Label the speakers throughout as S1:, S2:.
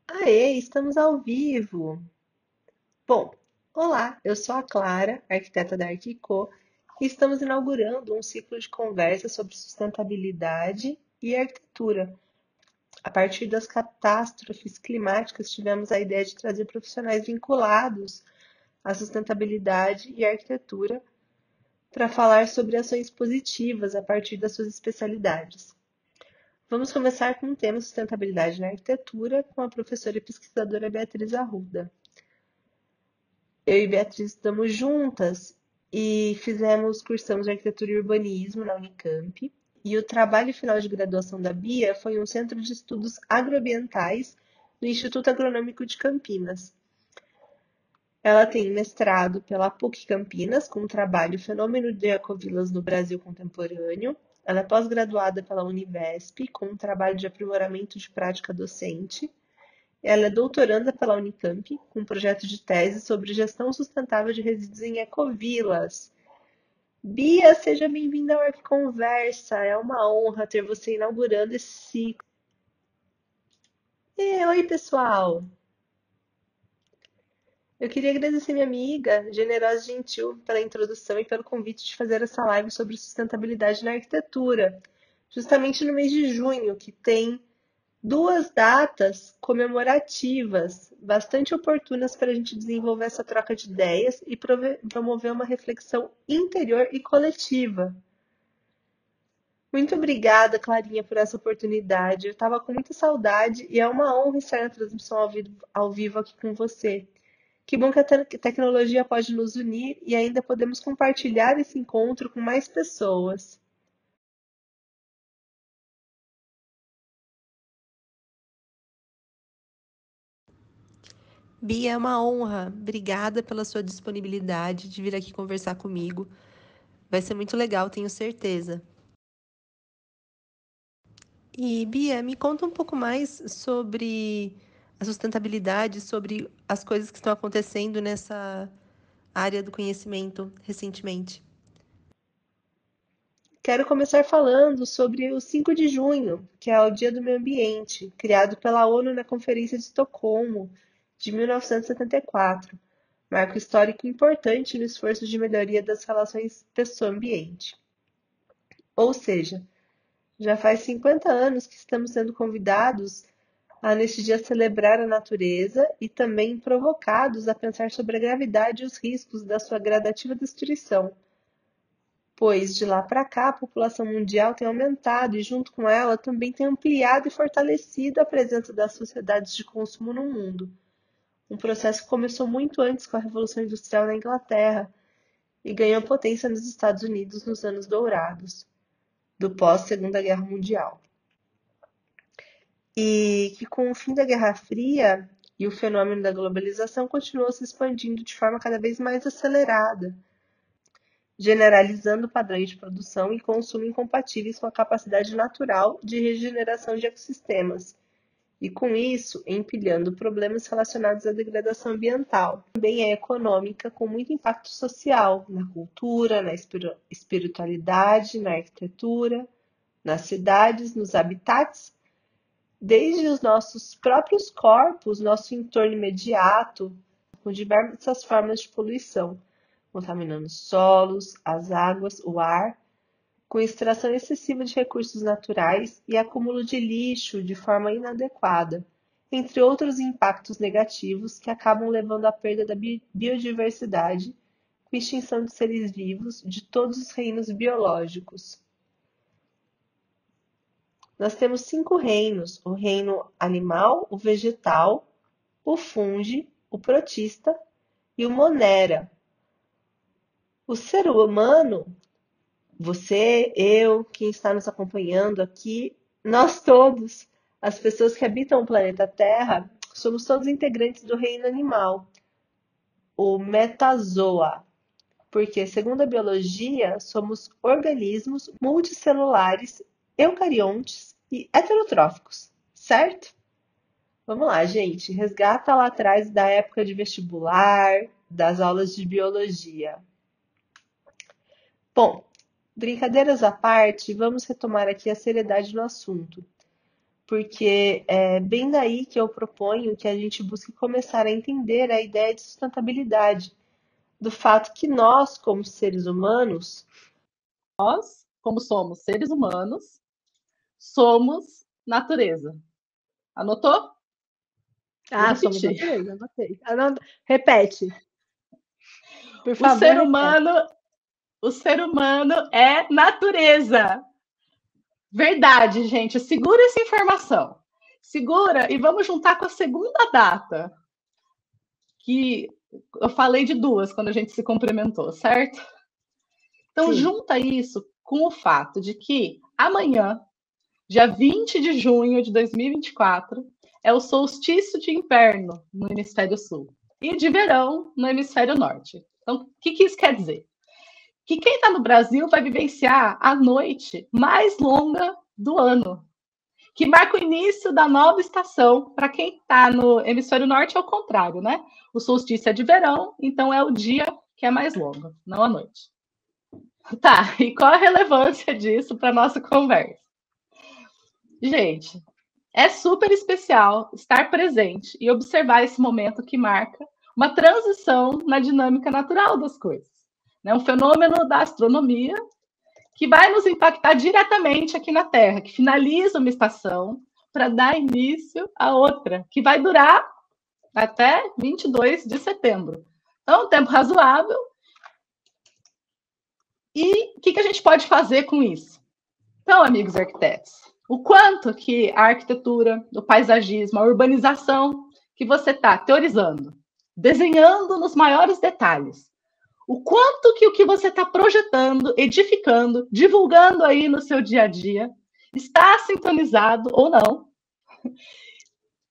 S1: Aê, estamos ao vivo! Bom, olá, eu sou a Clara, arquiteta da Arquico, e estamos inaugurando um ciclo de conversa sobre sustentabilidade e arquitetura. A partir das catástrofes climáticas, tivemos a ideia de trazer profissionais vinculados à sustentabilidade e arquitetura para falar sobre ações positivas a partir das suas especialidades. Vamos começar com o tema sustentabilidade na arquitetura com a professora e pesquisadora Beatriz Arruda. Eu e Beatriz estamos juntas e cursamos de arquitetura e urbanismo na Unicamp. E o trabalho final de graduação da Bia foi um centro de estudos agroambientais do Instituto Agronômico de Campinas. Ela tem mestrado pela PUC Campinas, com o trabalho Fenômeno de Ecovilas no Brasil Contemporâneo. Ela é pós-graduada pela Univesp, com um trabalho de aprimoramento de prática docente. Ela é doutoranda pela Unicamp, com um projeto de tese sobre gestão sustentável de resíduos em ecovilas. Bia, seja bem-vinda ao Arquiconversa. É uma honra ter você inaugurando esse ciclo. Oi, pessoal. Eu queria agradecer minha amiga, generosa e gentil, pela introdução e pelo convite de fazer essa live sobre sustentabilidade na arquitetura, justamente no mês de junho, que tem duas datas comemorativas bastante oportunas para a gente desenvolver essa troca de ideias e promover uma reflexão interior e coletiva. Muito obrigada, Clarinha, por essa oportunidade. Eu estava com muita saudade e é uma honra estar na transmissão ao vivo aqui com você. Que bom que a tecnologia pode nos unir e ainda podemos compartilhar esse encontro com mais pessoas.
S2: Bia, é uma honra. Obrigada pela sua disponibilidade de vir aqui conversar comigo. Vai ser muito legal, tenho certeza. E, Bia, me conta um pouco mais sobre a sustentabilidade, sobre as coisas que estão acontecendo nessa área do conhecimento recentemente.
S1: Quero começar falando sobre o 5 de junho, que é o Dia do Meio Ambiente, criado pela ONU na Conferência de Estocolmo de 1974, marco histórico importante no esforço de melhoria das relações pessoa-ambiente. Ou seja, já faz 50 anos que estamos sendo convidados a, neste dia, celebrar a natureza e também provocados a pensar sobre a gravidade e os riscos da sua gradativa destruição, pois de lá para cá a população mundial tem aumentado e, junto com ela, também tem ampliado e fortalecido a presença das sociedades de consumo no mundo. Um processo que começou muito antes com a Revolução Industrial na Inglaterra e ganhou potência nos Estados Unidos nos anos dourados do pós-Segunda Guerra Mundial. E que com o fim da Guerra Fria e o fenômeno da globalização continuou se expandindo de forma cada vez mais acelerada, generalizando padrões de produção e consumo incompatíveis com a capacidade natural de regeneração de ecossistemas, e com isso empilhando problemas relacionados à degradação ambiental. Também é econômica, com muito impacto social na cultura, na espiritualidade, na arquitetura, nas cidades, nos habitats, desde os nossos próprios corpos, nosso entorno imediato, com diversas formas de poluição, contaminando os solos, as águas, o ar, com extração excessiva de recursos naturais e acúmulo de lixo de forma inadequada, entre outros impactos negativos que acabam levando à perda da biodiversidade, com extinção de seres vivos de todos os reinos biológicos. Nós temos 5 reinos: o reino animal, o vegetal, o fungi, o protista e o monera. O ser humano, você, eu, quem está nos acompanhando aqui, nós todos, as pessoas que habitam o planeta Terra, somos todos integrantes do reino animal, o metazoa, porque, segundo a biologia, somos organismos multicelulares, eucariontes e heterotróficos, certo? Vamos lá, gente. Resgata lá atrás da época de vestibular, das aulas de biologia. Bom, brincadeiras à parte, vamos retomar aqui a seriedade no assunto. porque é bem daí que eu proponho que a gente busque começar a entender a ideia de sustentabilidade, do fato que nós, como seres humanos,
S3: Nós, como somos seres humanos, somos natureza. Anotou? Vou
S1: somos
S3: repetir.
S1: natureza, anotei. Repete, por
S3: O
S1: favor,
S3: ser
S1: repete.
S3: humano, o ser humano é natureza. Verdade, gente. Segura essa informação. Segura e vamos juntar com a segunda data, que eu falei de duas quando a gente se cumprimentou, certo? Então,
S1: Sim,
S3: junta isso com o fato de que amanhã, dia 20 de junho de 2024, é o solstício de inverno no hemisfério sul e de verão no hemisfério norte. Então, o que isso quer dizer? Que quem está no Brasil vai vivenciar a noite mais longa do ano, que marca o início da nova estação. Para quem está no hemisfério norte, é o contrário, né? O solstício é de verão, então é o dia que é mais longo, não a noite. Tá, e qual a relevância disso para nossa conversa? Gente, é super especial estar presente e observar esse momento que marca uma transição na dinâmica natural das coisas. É um fenômeno da astronomia que vai nos impactar diretamente aqui na Terra, que finaliza uma estação para dar início a outra, que vai durar até 22 de setembro. Então, um tempo razoável. E o que a gente pode fazer com isso? Então, amigos arquitetos, o quanto que a arquitetura, o paisagismo, a urbanização que você está teorizando, desenhando nos maiores detalhes, o quanto que o que você está projetando, edificando, divulgando aí no seu dia a dia, está sintonizado ou não,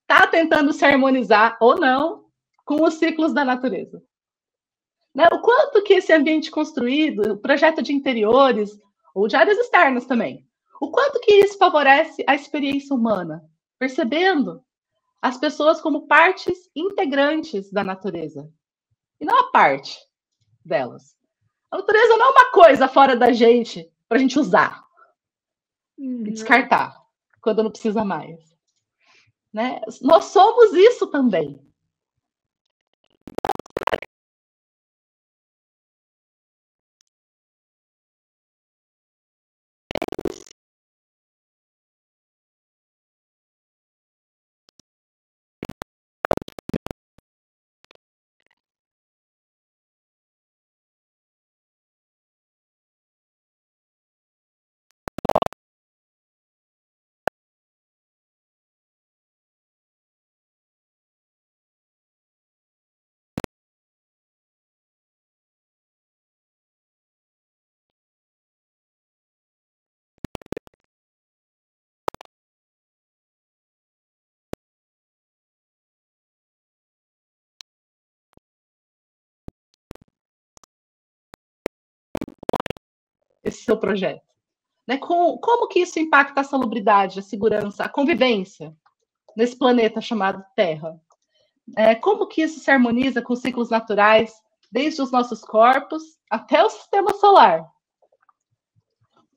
S3: está tentando se harmonizar ou não com os ciclos da natureza. Né? O quanto que esse ambiente construído, o projeto de interiores, ou de áreas externas também, o quanto que isso favorece a experiência humana, percebendo as pessoas como partes integrantes da natureza, e não a parte delas. A natureza não é uma coisa fora da gente para a gente usar e descartar quando não precisa mais. Né? Nós somos isso também. Esse seu projeto. Né? Como que isso impacta a salubridade, a segurança, a convivência nesse planeta chamado Terra? Como que isso se harmoniza com os ciclos naturais, desde os nossos corpos até o sistema solar?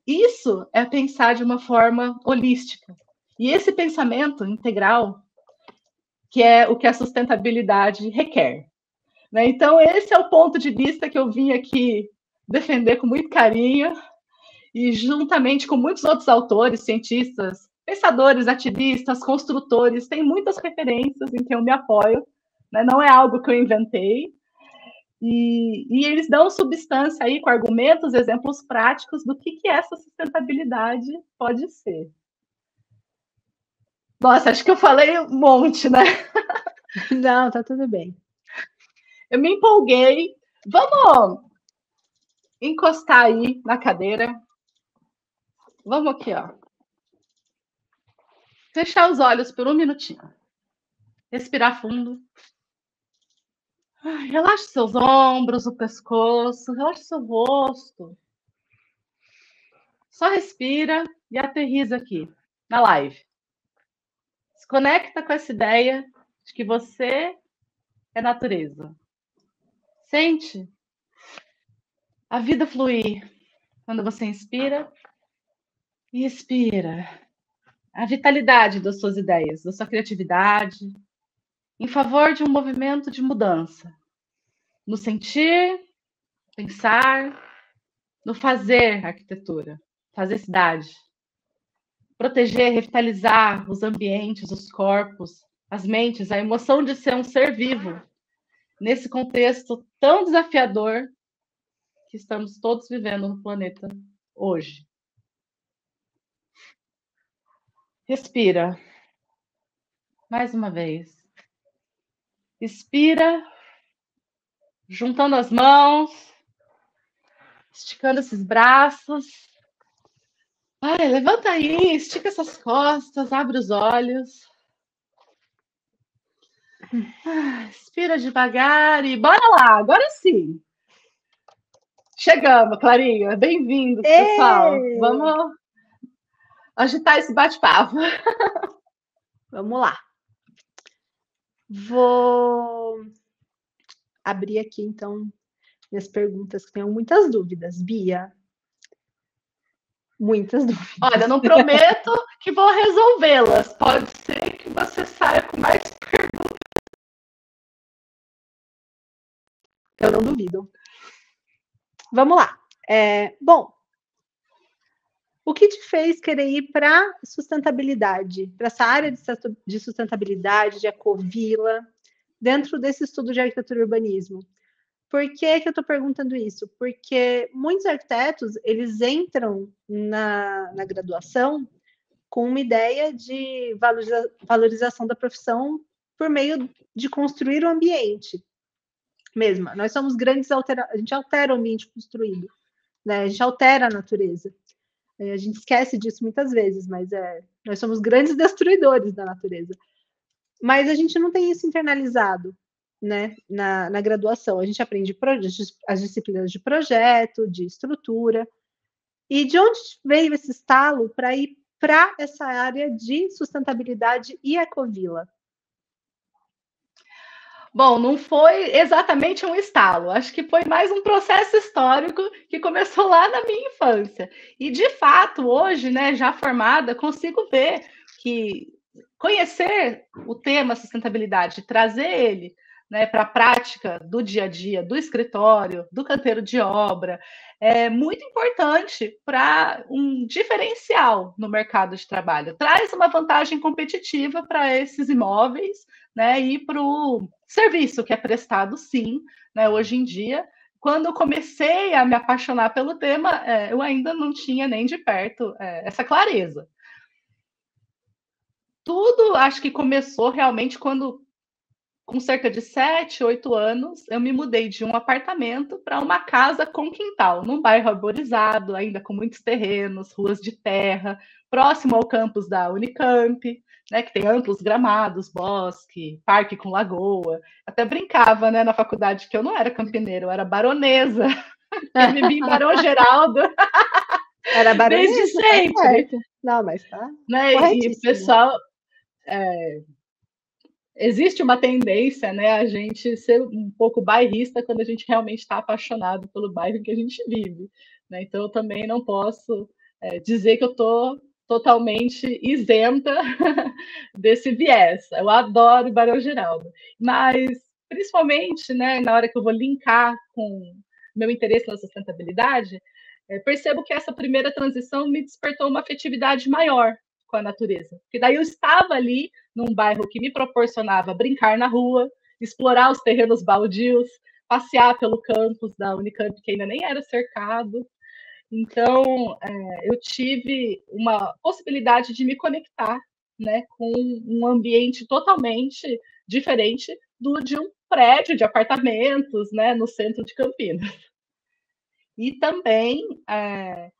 S3: Isso é pensar de uma forma holística. E esse pensamento integral, que é o que a sustentabilidade requer. Né? Então, esse é o ponto de vista que eu vim aqui defender com muito carinho, e juntamente com muitos outros autores, cientistas, pensadores, ativistas, construtores, tem muitas referências em que eu me apoio, né? Não é algo que eu inventei, e eles dão substância aí com argumentos, exemplos práticos do que essa sustentabilidade pode ser. Nossa, acho que eu falei um monte, né?
S1: não, tá tudo bem.
S3: Eu me empolguei. Vamos encostar aí na cadeira. Vamos aqui, ó. Fechar os olhos por um minutinho. Respirar fundo. Relaxe seus ombros, o pescoço, relaxe seu rosto. Só respira e aterriza aqui, na live. Se conecta com essa ideia de que você é natureza. Sente a vida fluir quando você inspira e expira. a vitalidade das suas ideias, da sua criatividade, em favor de um movimento de mudança, no sentir, pensar, no fazer arquitetura, fazer cidade, proteger, revitalizar os ambientes, os corpos, as mentes, a emoção de ser um ser vivo, nesse contexto tão desafiador que estamos todos vivendo no planeta hoje. Respira. Mais uma vez. Expira, juntando as mãos, esticando esses braços. Vai, levanta aí, estica essas costas, abre os olhos. Expira devagar e bora lá, agora sim. Chegamos, Clarinha. Bem-vindos, pessoal. Vamos agitar esse bate-papo.
S1: Vamos lá. Vou abrir aqui, então, minhas perguntas, que tenho muitas dúvidas. Bia, muitas dúvidas.
S3: Olha, não prometo que vou resolvê-las. Pode ser que você saia com mais perguntas.
S1: Eu não duvido. Vamos lá. Bom, o que te fez querer ir para sustentabilidade, para essa área de sustentabilidade, de ecovila, dentro desse estudo de arquitetura e urbanismo? Por que que eu estou perguntando isso? Porque muitos arquitetos, eles entram na graduação com uma ideia de valorização da profissão por meio de construir o ambiente mesmo. Nós somos grandes a gente altera o ambiente construído, né? A gente altera a natureza. A gente esquece disso muitas vezes, mas nós somos grandes destruidores da natureza. Mas a gente não tem isso internalizado, né, na graduação. A gente aprende as disciplinas de projeto, de estrutura. E de onde veio esse estalo para ir para essa área de sustentabilidade e ecovila?
S3: Bom, não foi exatamente um estalo, acho que foi mais um processo histórico que começou lá na minha infância. E, de fato, hoje, né, já formada, consigo ver que conhecer o tema sustentabilidade, trazer ele, né, para a prática do dia a dia, do escritório, do canteiro de obra, é muito importante para um diferencial no mercado de trabalho. Traz uma vantagem competitiva para esses imóveis, né, e para o serviço que é prestado, sim, né, hoje em dia. Quando eu comecei a me apaixonar pelo tema, eu ainda não tinha nem de perto essa clareza. Tudo acho que começou realmente quando, com cerca de 7, 8 anos, eu me mudei de um apartamento para uma casa com quintal, num bairro arborizado, ainda com muitos terrenos, ruas de terra, próximo ao campus da Unicamp, né, que tem amplos gramados, bosque, parque com lagoa. Até brincava, né, na faculdade que eu não era campineira, eu era baronesa. Eu vivi em Barão Geraldo.
S1: Era baronesa?
S3: Desde sempre.
S1: Tá, não, mas tá,
S3: né? E o pessoal... existe uma tendência, né, a gente ser um pouco bairrista quando a gente realmente está apaixonado pelo bairro que a gente vive, né? Então eu também não posso dizer que eu estou totalmente isenta desse viés. Eu adoro Barão Geraldo, mas principalmente, né, na hora que eu vou linkar com meu interesse na sustentabilidade, percebo que essa primeira transição me despertou uma afetividade maior com a natureza. Porque daí eu estava ali num bairro que me proporcionava brincar na rua, explorar os terrenos baldios, passear pelo campus da Unicamp, que ainda nem era cercado. Então, eu tive uma possibilidade de me conectar, né, com um ambiente totalmente diferente do de um prédio de apartamentos, né, no centro de Campinas. E também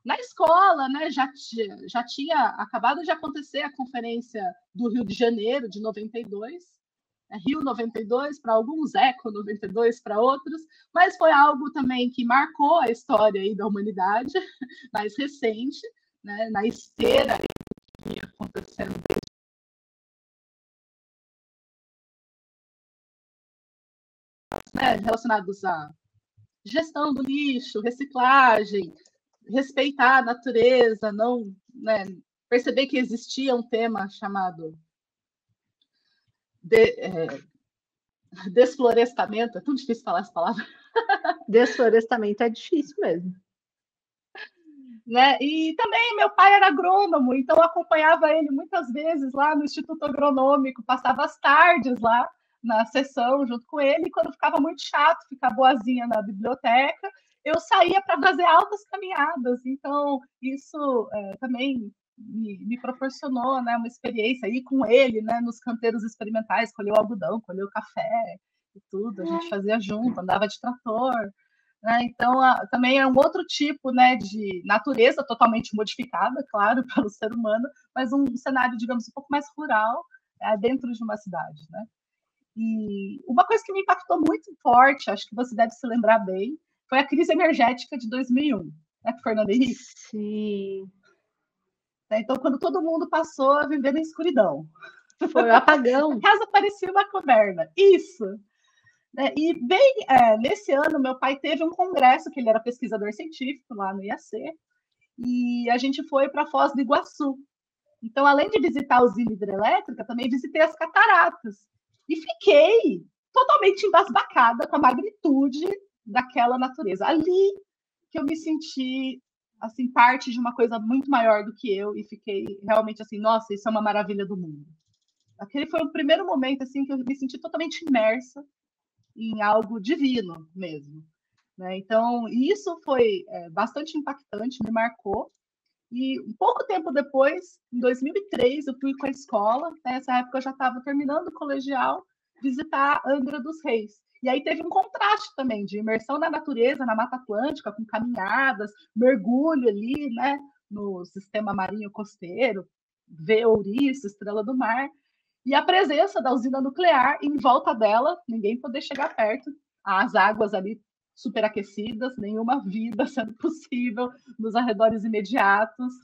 S3: na escola, né, já tinha acabado de acontecer a conferência do Rio de Janeiro, de 92, Rio 92 para alguns, Eco 92 para outros, mas foi algo também que marcou a história aí da humanidade, mais recente, né, na esteira que ia acontecendo relacionados a gestão do lixo, reciclagem, respeitar a natureza, não, né, perceber que existia um tema chamado desflorestamento. É tão difícil falar essa palavra.
S1: Desflorestamento é difícil mesmo.
S3: Né? E também meu pai era agrônomo, então eu acompanhava ele muitas vezes lá no Instituto Agronômico, passava as tardes lá na sessão junto com ele, e quando ficava muito chato ficar boazinha na biblioteca, eu saía para fazer altas caminhadas, então isso também me proporcionou, né, uma experiência aí com ele, né, nos canteiros experimentais, colheu algodão, colheu café e tudo, a gente fazia junto, andava de trator, né? Então, também é um outro tipo, né, de natureza totalmente modificada, claro, pelo ser humano, mas um cenário, digamos, um pouco mais rural, dentro de uma cidade. Né? E uma coisa que me impactou muito forte, acho que você deve se lembrar bem, foi a crise energética de 2001, né, Fernando Henrique?
S1: Sim.
S3: Então, quando todo mundo passou a viver na escuridão.
S1: Foi o apagão.
S3: A casa parecia uma caverna. Isso. E bem, nesse ano, meu pai teve um congresso, que ele era pesquisador científico lá no IAC, e a gente foi para Foz do Iguaçu. Então, além de visitar a usina hidrelétrica, também visitei as cataratas. E fiquei totalmente embasbacada com a magnitude daquela natureza. Ali que eu me senti assim, parte de uma coisa muito maior do que eu, e fiquei realmente assim, nossa, isso é uma maravilha do mundo. Aquele foi o primeiro momento assim que eu me senti totalmente imersa em algo divino mesmo. Né? Então, isso foi bastante impactante, me marcou. E um pouco tempo depois, em 2003, eu fui com a escola, nessa época eu já estava terminando o colegial, visitar Angra dos Reis. E aí teve um contraste também de imersão na natureza, na Mata Atlântica, com caminhadas, mergulho ali, né, no sistema marinho costeiro, ver ouriço, estrela do mar, e a presença da usina nuclear em volta dela, ninguém poder chegar perto, as águas ali superaquecidas, nenhuma vida sendo possível nos arredores imediatos,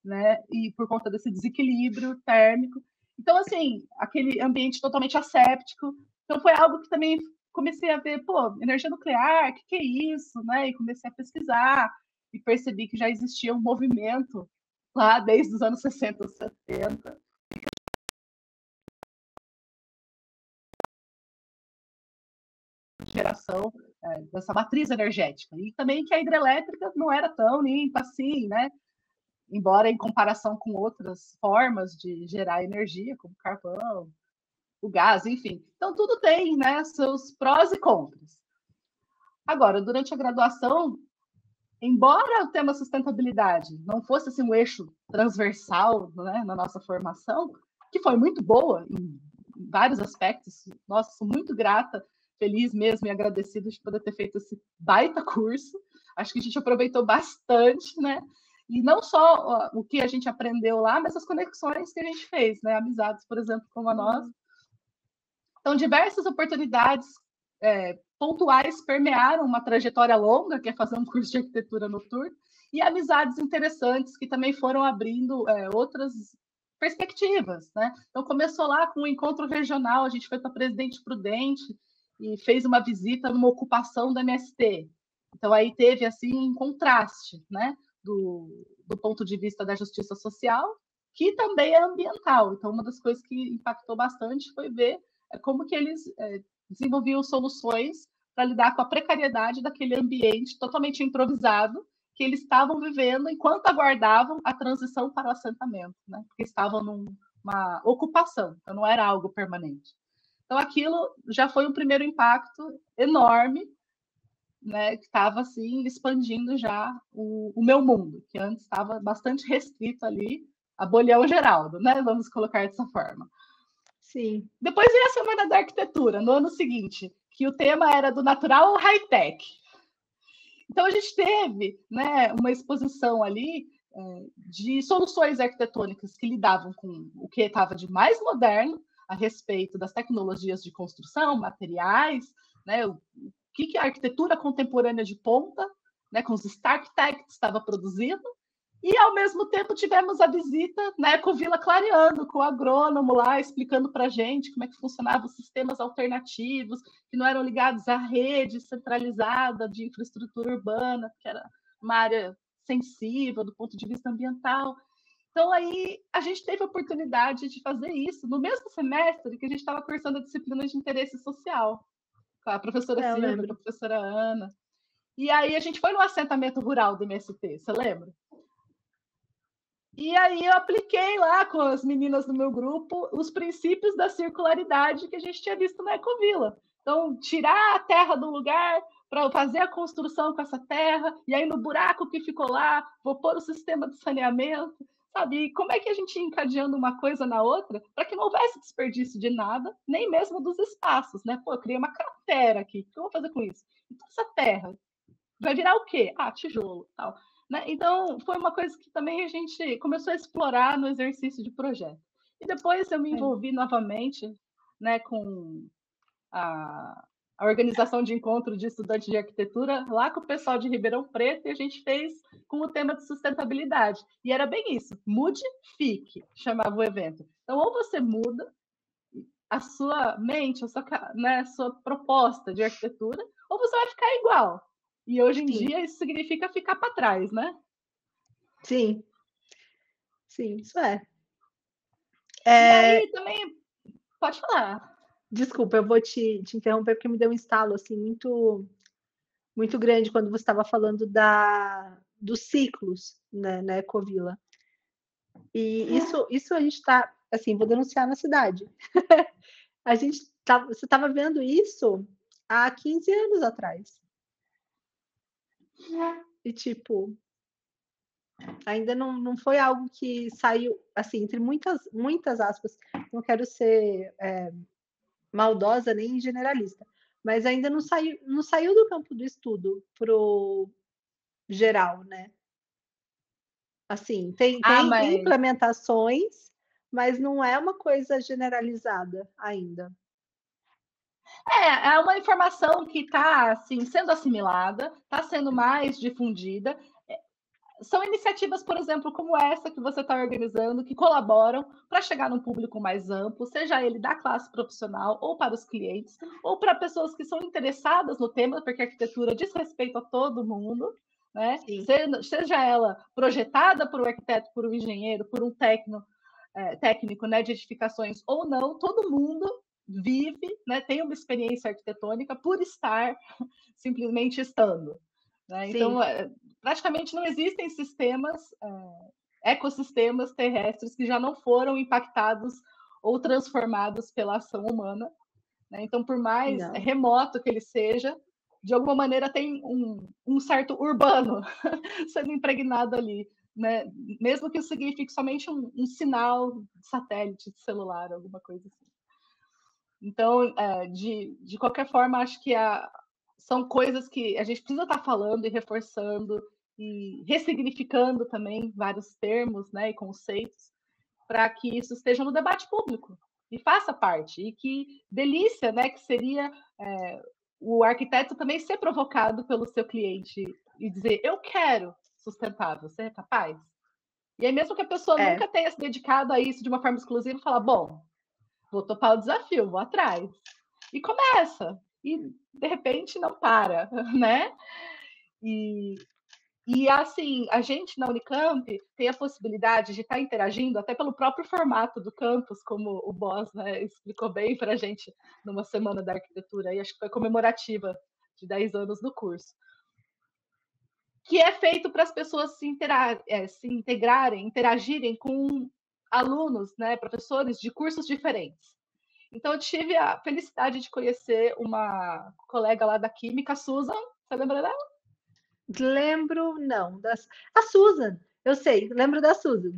S3: né? E por conta desse desequilíbrio térmico. Então, assim, aquele ambiente totalmente asséptico. Então, foi algo que também comecei a ver, pô, energia nuclear, o que é isso, né? E comecei a pesquisar e percebi que já existia um movimento lá desde os anos 60, 70, geração dessa matriz energética. E também que a hidrelétrica não era tão limpa assim, né? Embora em comparação com outras formas de gerar energia, como carvão, o gás, enfim. Então, tudo tem, né, seus prós e contras. Agora, durante a graduação, embora o tema sustentabilidade não fosse assim, um eixo transversal, né, na nossa formação, que foi muito boa em vários aspectos, nossa, sou muito grata, feliz mesmo e agradecida de poder ter feito esse baita curso. Acho que a gente aproveitou bastante, né? E não só o que a gente aprendeu lá, mas as conexões que a gente fez, né? Amizades, por exemplo, como a nossa. Então, diversas oportunidades pontuais permearam uma trajetória longa, que é fazer um curso de arquitetura noturna, e amizades interessantes que também foram abrindo outras perspectivas, né? Então, começou lá com um encontro regional, a gente foi para Presidente Prudente e fez uma visita numa ocupação da MST. Então, aí teve, assim, um contraste, né? Do ponto de vista da justiça social, que também é ambiental. Então, uma das coisas que impactou bastante foi ver como que eles desenvolviam soluções para lidar com a precariedade daquele ambiente totalmente improvisado que eles estavam vivendo enquanto aguardavam a transição para o assentamento, né? Porque estavam numa ocupação, então não era algo permanente. Então aquilo já foi um primeiro impacto enorme, né? Que estava assim expandindo já o meu mundo, que antes estava bastante restrito ali a Bolhão Geraldo, né? Vamos colocar dessa forma.
S1: Sim.
S3: Depois veio a Semana da Arquitetura, no ano seguinte, que o tema era do natural ao high-tech. Então, a gente teve, né, uma exposição ali de soluções arquitetônicas que lidavam com o que estava de mais moderno a respeito das tecnologias de construção, materiais, né, o que a arquitetura contemporânea de ponta, né, com os Stark-Tech estava produzindo, e, ao mesmo tempo, tivemos a visita, né, com o Vila Clareando, com o agrônomo lá, explicando para a gente como é que funcionavam os sistemas alternativos, que não eram ligados à rede centralizada de infraestrutura urbana, que era uma área sensível do ponto de vista ambiental. Então, aí, a gente teve a oportunidade de fazer isso no mesmo semestre que a gente estava cursando a disciplina de interesse social, com a professora
S1: Eu
S3: Silvia, com a
S1: lembro.
S3: professora Ana. E aí, a gente foi no assentamento rural do MST, você lembra? E aí, eu apliquei lá com as meninas do meu grupo os princípios da circularidade que a gente tinha visto na Ecovila. Então, tirar a terra do lugar para fazer a construção com essa terra, e aí no buraco que ficou lá, vou pôr o sistema de saneamento, sabe? E como é que a gente ia encadeando uma coisa na outra para que não houvesse desperdício de nada, nem mesmo dos espaços, né? Pô, eu criei uma cratera aqui, o que eu vou fazer com isso? Então, essa terra vai virar o quê? Ah, tijolo, tal. Né? Então, foi uma coisa que também a gente começou a explorar no exercício de projeto. E depois eu me envolvi novamente, né, com a organização de encontro de estudantes de arquitetura lá com o pessoal de Ribeirão Preto, e a gente fez com o tema de sustentabilidade. E era bem isso, mude, fique, chamava o evento. Então, ou você muda a sua mente, a sua proposta de arquitetura, ou você vai ficar igual. E hoje em
S1: Sim,
S3: dia isso significa ficar para trás, né?
S1: sim, sim, isso é.
S3: E aí também, pode falar.
S1: Desculpa, eu vou te interromper porque me deu um estalo assim muito muito grande quando você estava falando dos ciclos, né, na Ecovila. E isso a gente está, assim, vou denunciar na cidade. A gente você estava vendo isso há 15 anos atrás. E, tipo, ainda não foi algo que saiu, assim, entre muitas aspas, não quero ser maldosa nem generalista, mas ainda não saiu do campo do estudo pro geral, né? Assim, tem
S3: Mas
S1: implementações, mas não é uma coisa generalizada ainda.
S3: é uma informação que está assim, sendo assimilada, está sendo mais difundida. São iniciativas, por exemplo, como essa que você está organizando, que colaboram para chegar num público mais amplo, seja ele da classe profissional ou para os clientes, ou para pessoas que são interessadas no tema, porque a arquitetura diz respeito a todo mundo, né?
S1: Sim,
S3: Seja ela projetada por um arquiteto, por um engenheiro, por um técnico, né, de edificações ou não, todo mundo vive, né, tem uma experiência arquitetônica por estar simplesmente estando. Né? Então,
S1: sim,
S3: praticamente não existem ecossistemas terrestres que já não foram impactados ou transformados pela ação humana. Né? Então, por mais
S1: não.
S3: remoto que ele seja, de alguma maneira tem um certo urbano sendo impregnado ali. Né? Mesmo que isso signifique somente um sinal de satélite, de celular, alguma coisa assim. Então, de qualquer forma, acho que são coisas que a gente precisa estar falando e reforçando e ressignificando também vários termos, né, e conceitos para que isso esteja no debate público e faça parte. E que delícia, né, que seria o arquiteto também ser provocado pelo seu cliente e dizer: eu quero sustentável, você é capaz? E aí, mesmo que a pessoa
S1: É,
S3: nunca tenha se dedicado a isso de uma forma exclusiva, falar: bom, vou topar o desafio, vou atrás. E começa. E, de repente, não para, né? E assim, a gente na Unicamp tem a possibilidade de estar interagindo até pelo próprio formato do campus, como o Boss, né, explicou bem para a gente numa semana da arquitetura, e acho que foi comemorativa de 10 anos do curso, que é feito para as pessoas se integrarem, interagirem com alunos, né, professores de cursos diferentes. Então, eu tive a felicidade de conhecer uma colega lá da Química, Susan. Você lembra dela?
S1: lembro, não, a Susan, eu sei, lembro da Susan.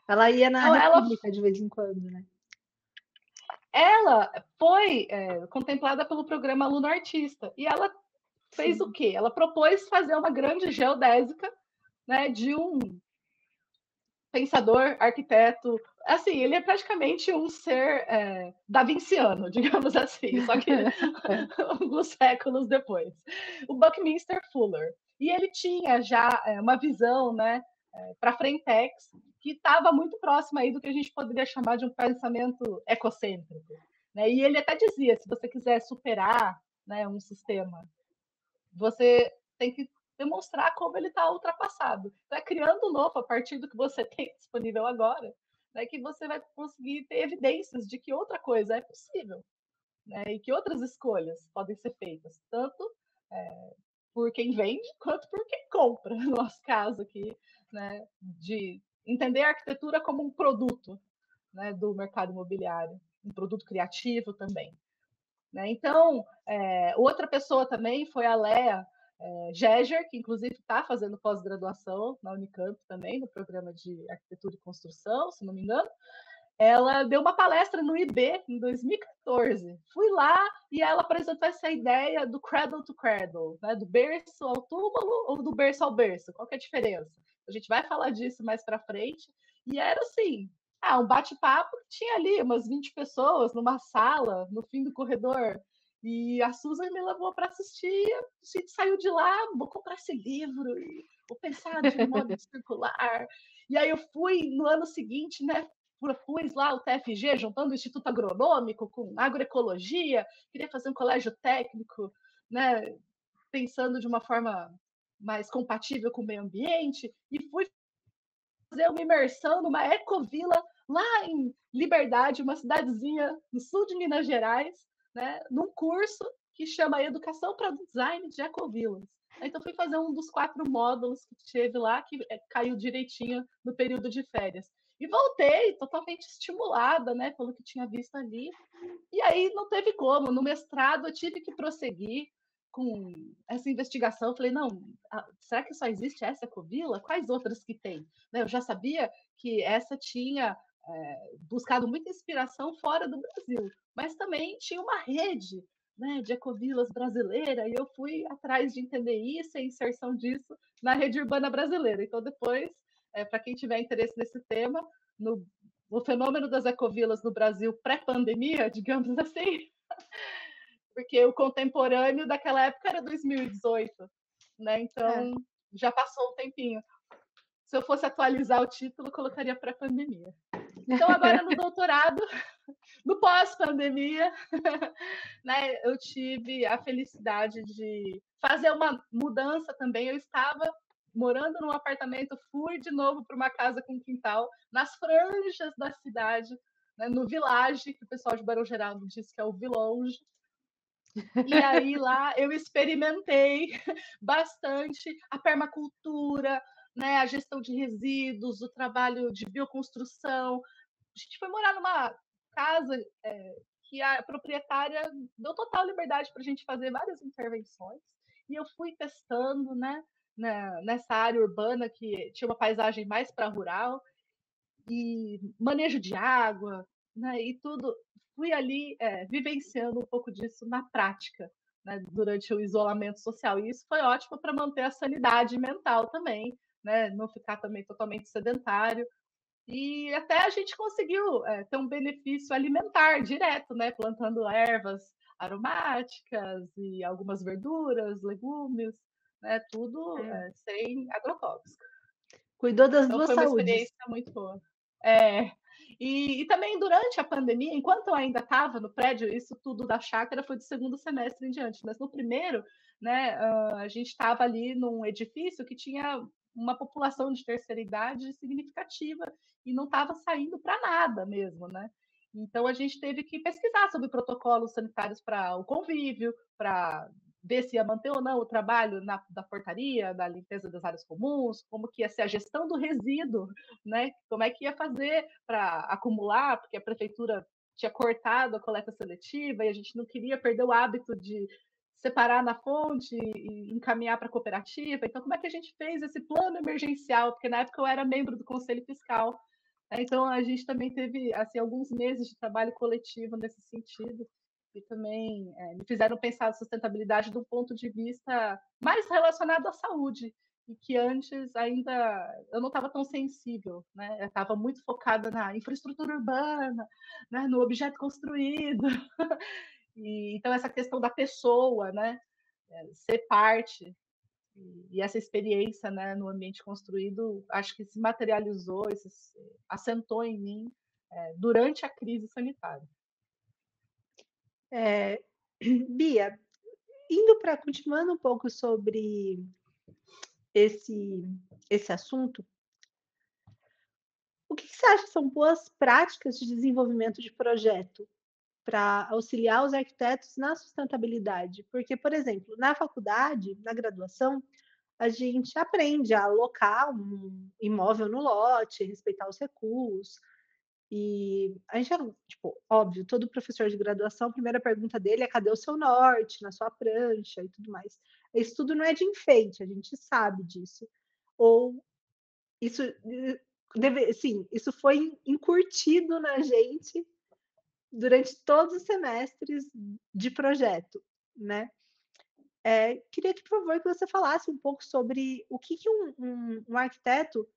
S1: Ela ia na
S3: Então,
S1: República de vez em quando, né?
S3: ela foi contemplada pelo programa Aluno Artista. E ela fez o
S1: Sim.
S3: quê? Ela propôs fazer uma grande geodésica, né, de um pensador, arquiteto. Assim, ele é praticamente um ser da-vinciano, digamos assim, só que alguns séculos depois. O Buckminster Fuller. E ele tinha já uma visão, né, para a Frentex, que estava muito próxima aí do que a gente poderia chamar de um pensamento ecocêntrico. Né? E ele até dizia, se você quiser superar, né, um sistema, você tem que demonstrar como ele está ultrapassado. Então, criando novo a partir do que você tem disponível agora, né, que você vai conseguir ter evidências de que outra coisa é possível, né, e que outras escolhas podem ser feitas, tanto por quem vende quanto por quem compra, no nosso caso aqui, né, de entender a arquitetura como um produto, né, do mercado imobiliário, um produto criativo também. Né? Então, outra pessoa também foi a Lea Geger, que inclusive está fazendo pós-graduação na Unicamp também, no programa de arquitetura e construção, se não me engano. Ela deu uma palestra no IB em 2014. Fui lá e ela apresentou essa ideia do cradle to cradle, né? Do berço ao túmulo ou do berço ao berço. Qual que é a diferença? A gente vai falar disso mais para frente. E era assim, um bate-papo que tinha ali umas 20 pessoas numa sala, no fim do corredor. E a Susan me levou para assistir, a gente saiu de lá, vou comprar esse livro, vou pensar de modo circular. E aí eu fui no ano seguinte, né? Propus lá o TFG, juntando o Instituto Agronômico com agroecologia, queria fazer um colégio técnico, né, pensando de uma forma mais compatível com o meio ambiente, e fui fazer uma imersão numa ecovila lá em Liberdade, uma cidadezinha no sul de Minas Gerais, né, num curso que chama Educação para Design de Ecovilas. Então, fui fazer um dos 4 módulos que teve lá, que caiu direitinho no período de férias. E voltei totalmente estimulada, né, pelo que tinha visto ali. E aí não teve como. No mestrado, eu tive que prosseguir com essa investigação. Falei, não, será que só existe essa ecovila? Quais outras que tem? Eu já sabia que essa tinha buscado muita inspiração fora do Brasil, mas também tinha uma rede, né, de ecovilas brasileira, e eu fui atrás de entender isso e a inserção disso na rede urbana brasileira. Então, depois, para quem tiver interesse nesse tema, o fenômeno das ecovilas no Brasil pré-pandemia, digamos assim, porque o contemporâneo daquela época era 2018, né? Então, já passou um tempinho. Se eu fosse atualizar o título, colocaria pré-pandemia. Então, agora no doutorado, no pós-pandemia, né, eu tive a felicidade de fazer uma mudança também. Eu estava morando num apartamento, fui de novo para uma casa com quintal, nas franjas da cidade, né, no Village, que o pessoal de Barão Geraldo diz que é o Vilonge. E aí lá eu experimentei bastante a permacultura, né, a gestão de resíduos, o trabalho de bioconstrução. A gente foi morar numa casa que a proprietária deu total liberdade para a gente fazer várias intervenções. E eu fui testando, né, nessa área urbana que tinha uma paisagem mais para rural, e manejo de água, né, e tudo. Fui ali vivenciando um pouco disso na prática, né, durante o isolamento social. E isso foi ótimo para manter a sanidade mental também, né, não ficar também totalmente sedentário. E até a gente conseguiu ter um benefício alimentar direto, né, plantando ervas aromáticas e algumas verduras, legumes, né, tudo sem agrotóxico.
S1: Cuidou das
S3: Então
S1: duas
S3: foi uma
S1: saúdes.
S3: experiência muito boa. É. E também durante a pandemia, enquanto eu ainda estava no prédio, isso tudo da chácara foi do segundo semestre em diante, mas no primeiro, né, a gente estava ali num edifício que tinha uma população de terceira idade significativa e não estava saindo para nada mesmo, né? Então a gente teve que pesquisar sobre protocolos sanitários para o convívio, para ver se ia manter ou não o trabalho da portaria, da limpeza das áreas comuns, como que ia ser a gestão do resíduo, né? Como é que ia fazer para acumular, porque a prefeitura tinha cortado a coleta seletiva e a gente não queria perder o hábito de separar na fonte e encaminhar para a cooperativa. Então, como é que a gente fez esse plano emergencial? Porque na época eu era membro do Conselho Fiscal. Então, a gente também teve assim, alguns meses de trabalho coletivo nesse sentido e também me fizeram pensar a sustentabilidade de um ponto de vista mais relacionado à saúde, e que antes ainda eu não estava tão sensível, né? Eu estava muito focada na infraestrutura urbana, né? No objeto construído. E, então, essa questão da pessoa, né? Ser parte, e essa experiência, né, no ambiente construído, acho que se materializou, assentou em mim durante a crise sanitária.
S1: Bia, indo para continuando um pouco sobre esse assunto, o que você acha que são boas práticas de desenvolvimento de projeto para auxiliar os arquitetos na sustentabilidade? Porque, por exemplo, na faculdade, na graduação, a gente aprende a alocar um imóvel no lote, respeitar os recuos. E a gente, tipo, óbvio, todo professor de graduação, a primeira pergunta dele é: cadê o seu norte na sua prancha e tudo mais. Isso tudo não é de enfeite, a gente sabe disso. Ou isso sim, isso foi incutido na gente durante todos os semestres de projeto, né? Queria que, por favor, que você falasse um pouco sobre o que um arquiteto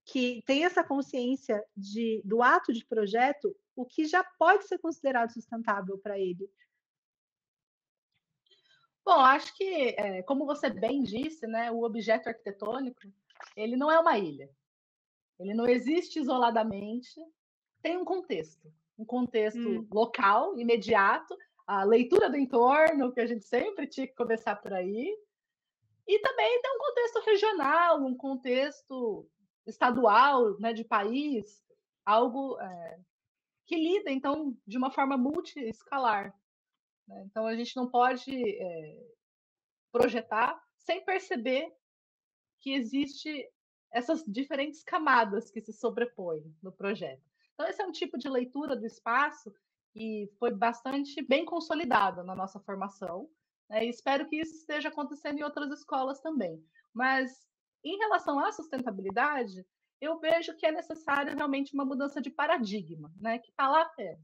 S1: que tem essa consciência do ato de projeto, o que já pode ser considerado sustentável para ele.
S3: Bom, acho que, como você bem disse, né, o objeto arquitetônico, ele não é uma ilha. Ele não existe isoladamente, tem um contexto local, imediato, a leitura do entorno, que a gente sempre tinha que começar por aí, e também tem um contexto regional, um contexto estadual, né, de país, algo que lida, então, de uma forma multiescalar. Né? Então, a gente não pode projetar sem perceber que existe essas diferentes camadas que se sobrepõem no projeto. Então, esse é um tipo de leitura do espaço que foi bastante bem consolidada na nossa formação, né? E espero que isso esteja acontecendo em outras escolas também. Mas, em relação à sustentabilidade, eu vejo que é necessário realmente uma mudança de paradigma, né? Que está lá atrás.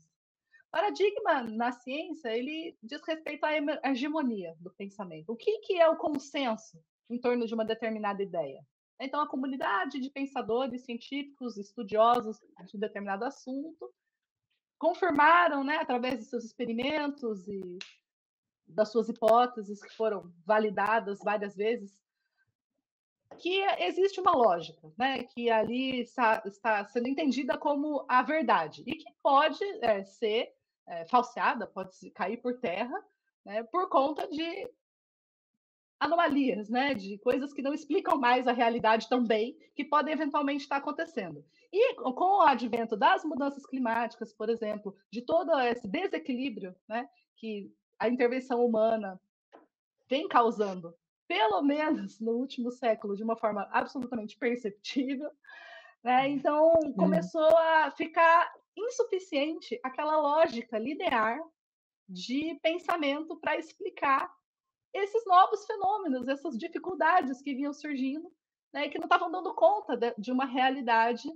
S3: Paradigma na ciência, ele diz respeito à hegemonia do pensamento. O que é o consenso em torno de uma determinada ideia? Então, a comunidade de pensadores científicos, estudiosos de determinado assunto, confirmaram, né, através de seus experimentos e das suas hipóteses que foram validadas várias vezes, que existe uma lógica, né, que ali está sendo entendida como a verdade e que pode ser falseada, pode cair por terra, né, por conta de anomalias, né, de coisas que não explicam mais a realidade tão bem, que podem eventualmente estar acontecendo. E com o advento das mudanças climáticas, por exemplo, de todo esse desequilíbrio, né, que a intervenção humana vem causando, pelo menos no último século, de uma forma absolutamente perceptível, né? Então começou a ficar insuficiente aquela lógica linear de pensamento para explicar esses novos fenômenos, essas dificuldades que vinham surgindo, né, e que não estavam dando conta de uma realidade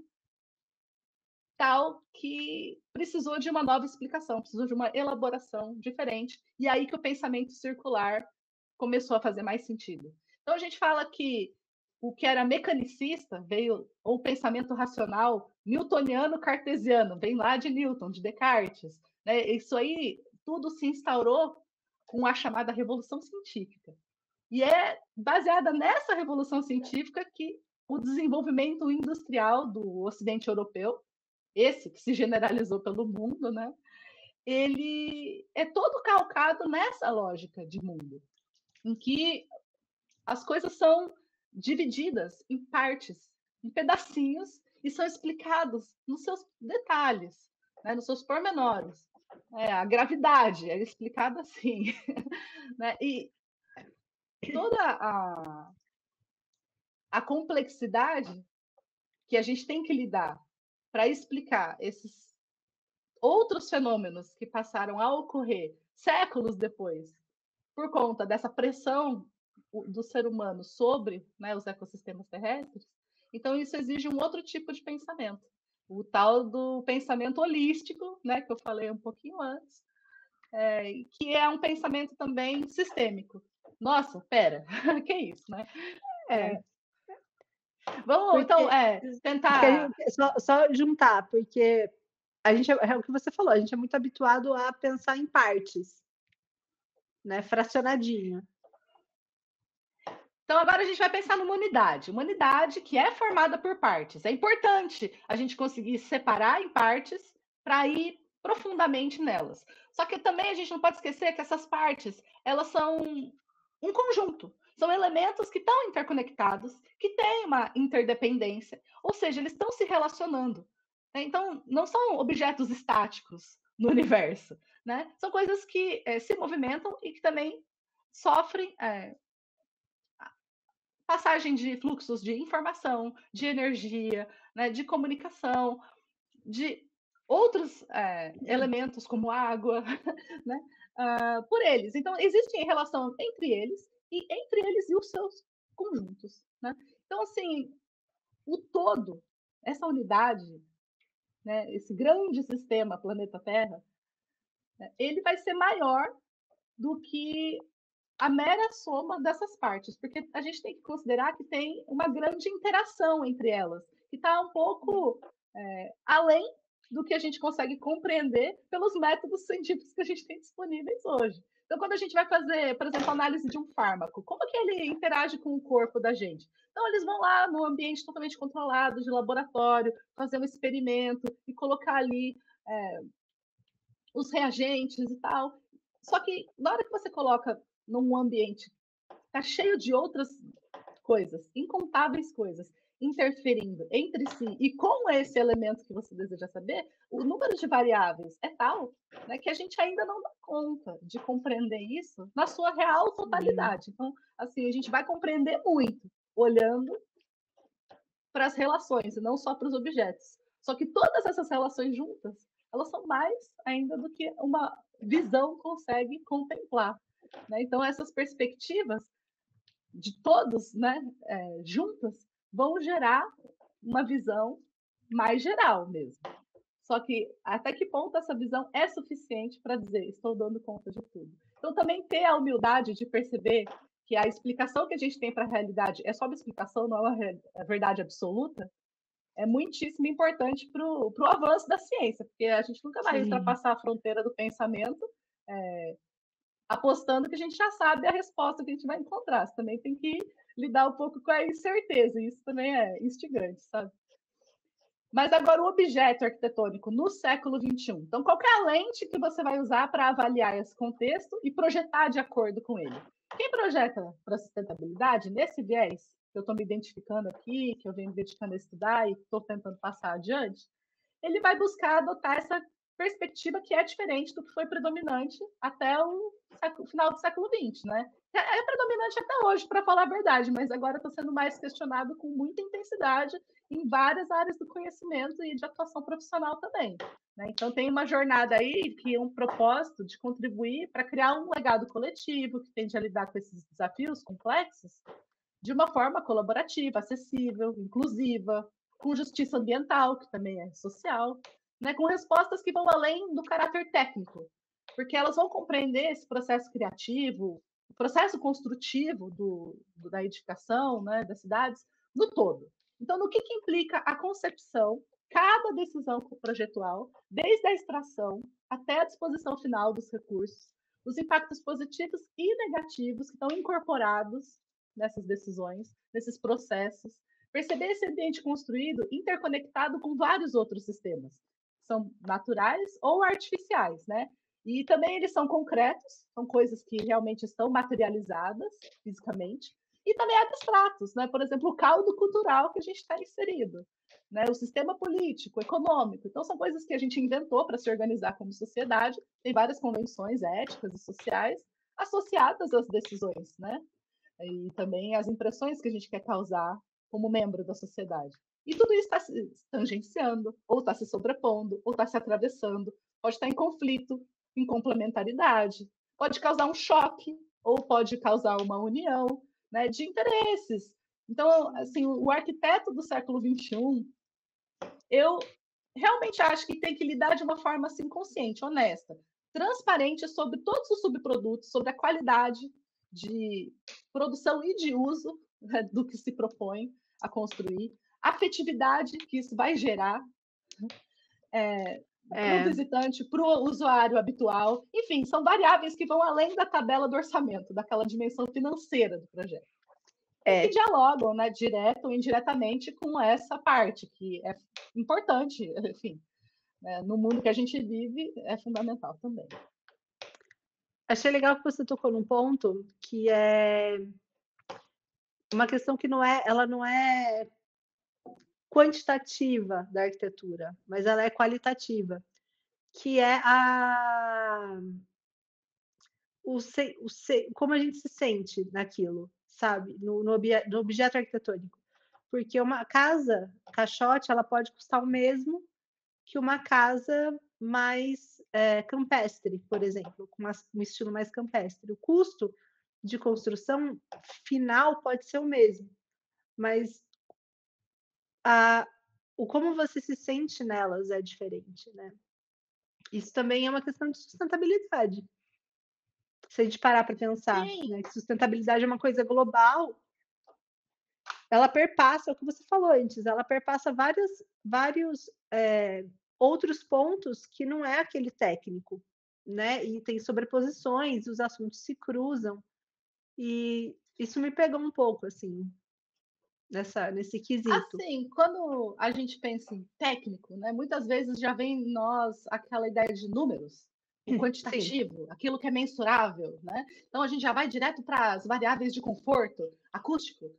S3: tal que precisou de uma nova explicação, precisou de uma elaboração diferente, e aí que o pensamento circular começou a fazer mais sentido. Então a gente fala que o que era mecanicista veio, ou pensamento racional, newtoniano cartesiano, vem lá de Newton, de Descartes. Né? Isso aí tudo se instaurou com a chamada Revolução Científica. E é baseada nessa Revolução Científica que o desenvolvimento industrial do Ocidente europeu, esse que se generalizou pelo mundo, né? Ele é todo calcado nessa lógica de mundo, em que as coisas são divididas em partes, em pedacinhos, e são explicados nos seus detalhes, né, nos seus pormenores. A gravidade é explicada assim. Né? E toda a complexidade que a gente tem que lidar para explicar esses outros fenômenos que passaram a ocorrer séculos depois, por conta dessa pressão do ser humano sobre, né, os ecossistemas terrestres, então isso exige um outro tipo de pensamento, o tal do pensamento holístico, né, que eu falei um pouquinho antes, que é um pensamento também sistêmico. Nossa, pera, que isso, né? Vamos, então, tentar...
S1: Só juntar, porque a gente é o que você falou, a gente é muito habituado a pensar em partes, né, fracionadinho.
S3: Então, agora a gente vai pensar numa unidade que é formada por partes. É importante a gente conseguir separar em partes para ir profundamente nelas. Só que também a gente não pode esquecer que essas partes, elas são um conjunto. São elementos que estão interconectados, que têm uma interdependência, ou seja, eles estão se relacionando. Né? Então, não são objetos estáticos no universo, né? São coisas que se movimentam e que também sofrem passagem de fluxos de informação, de energia, né, de comunicação, de outros elementos como água, né, por eles. Então, existe relação entre eles e os seus conjuntos. Né? Então, assim, o todo, essa unidade, né, esse grande sistema planeta Terra, ele vai ser maior do que a mera soma dessas partes, porque a gente tem que considerar que tem uma grande interação entre elas, que está um pouco além do que a gente consegue compreender pelos métodos científicos que a gente tem disponíveis hoje. Então, quando a gente vai fazer, por exemplo, análise de um fármaco, como que ele interage com o corpo da gente? Então, eles vão lá no ambiente totalmente controlado, de laboratório, fazer um experimento e colocar ali os reagentes e tal. Só que na hora que você coloca num ambiente que está cheio de outras coisas, incontáveis coisas, interferindo entre si e com esse elemento que você deseja saber, o número de variáveis é tal, né, que a gente ainda não dá conta de compreender isso na sua real totalidade. Então, assim, a gente vai compreender muito olhando para as relações e não só para os objetos. Só que todas essas relações juntas, elas são mais ainda do que uma visão consegue contemplar. Né? Então, essas perspectivas de todos, né, juntas, vão gerar uma visão mais geral mesmo. Só que até que ponto essa visão é suficiente para dizer estou dando conta de tudo? Então, também ter a humildade de perceber que a explicação que a gente tem para a realidade é só uma explicação, não é uma verdade absoluta, é muitíssimo importante para o avanço da ciência, porque a gente nunca vai ultrapassar a fronteira do pensamento apostando que a gente já sabe a resposta que a gente vai encontrar. Você também tem que lidar um pouco com a incerteza, e isso também é instigante, sabe? Mas agora o objeto arquitetônico no século XXI. Então, qual é a lente que você vai usar para avaliar esse contexto e projetar de acordo com ele? Quem projeta para sustentabilidade, nesse viés que eu estou me identificando aqui, que eu venho me dedicando a estudar e estou tentando passar adiante, ele vai buscar adotar essa perspectiva que é diferente do que foi predominante até o final do século XX, né? É predominante até hoje, para falar a verdade, mas agora está sendo mais questionado com muita intensidade em várias áreas do conhecimento e de atuação profissional também. Né? Então, tem uma jornada aí que é um propósito de contribuir para criar um legado coletivo que tende a lidar com esses desafios complexos de uma forma colaborativa, acessível, inclusiva, com justiça ambiental, que também é social, né? Com respostas que vão além do caráter técnico, porque elas vão compreender esse processo criativo, o processo construtivo da edificação, né, das cidades, no todo. Então, no que implica a concepção, cada decisão projetual, desde a extração até a disposição final dos recursos, os impactos positivos e negativos que estão incorporados nessas decisões, nesses processos, perceber esse ambiente construído interconectado com vários outros sistemas, que são naturais ou artificiais, né? E também eles são concretos, são coisas que realmente estão materializadas fisicamente, e também abstratos, né? Por exemplo, o caldo cultural que a gente está inserido, né? O sistema político, econômico. Então, são coisas que a gente inventou para se organizar como sociedade. Tem várias convenções éticas e sociais associadas às decisões, né? E também as impressões que a gente quer causar como membro da sociedade. E tudo isso está se tangenciando, ou está se sobrepondo, ou está se atravessando, pode estar em conflito, em complementaridade, pode causar um choque, ou pode causar uma união, né, de interesses. Então, assim, o arquiteto do século XXI, eu realmente acho que tem que lidar de uma forma assim, consciente, honesta, transparente sobre todos os subprodutos, sobre a qualidade de produção e de uso, né, do que se propõe a construir, a afetividade que isso vai gerar para o visitante, para o usuário habitual. Enfim, são variáveis que vão além da tabela do orçamento, daquela dimensão financeira do projeto. Que dialogam, né, direto ou indiretamente com essa parte, que é importante, enfim, né, no mundo que a gente vive, é fundamental também.
S1: Achei legal que você tocou num ponto que é uma questão que ela não é quantitativa da arquitetura, mas ela é qualitativa, que é como a gente se sente naquilo, sabe? No objeto arquitetônico. Porque uma casa caixote, ela pode custar o mesmo que uma casa mais campestre, por exemplo, com um estilo mais campestre. O custo de construção final pode ser o mesmo, mas o como você se sente nelas é diferente, né? Isso também é uma questão de sustentabilidade. Se a gente parar para pensar,
S3: Sim.
S1: né, que sustentabilidade é uma coisa global, ela perpassa, é o que você falou antes, ela perpassa vários outros pontos que não é aquele técnico, né? E tem sobreposições, os assuntos se cruzam. E isso me pegou um pouco, assim, nesse quesito.
S3: Assim, quando a gente pensa em técnico, né, muitas vezes já vem em nós aquela ideia de números, o
S1: Sim,
S3: quantitativo, aquilo que é mensurável, né? Então a gente já vai direto para as variáveis de conforto, acústico,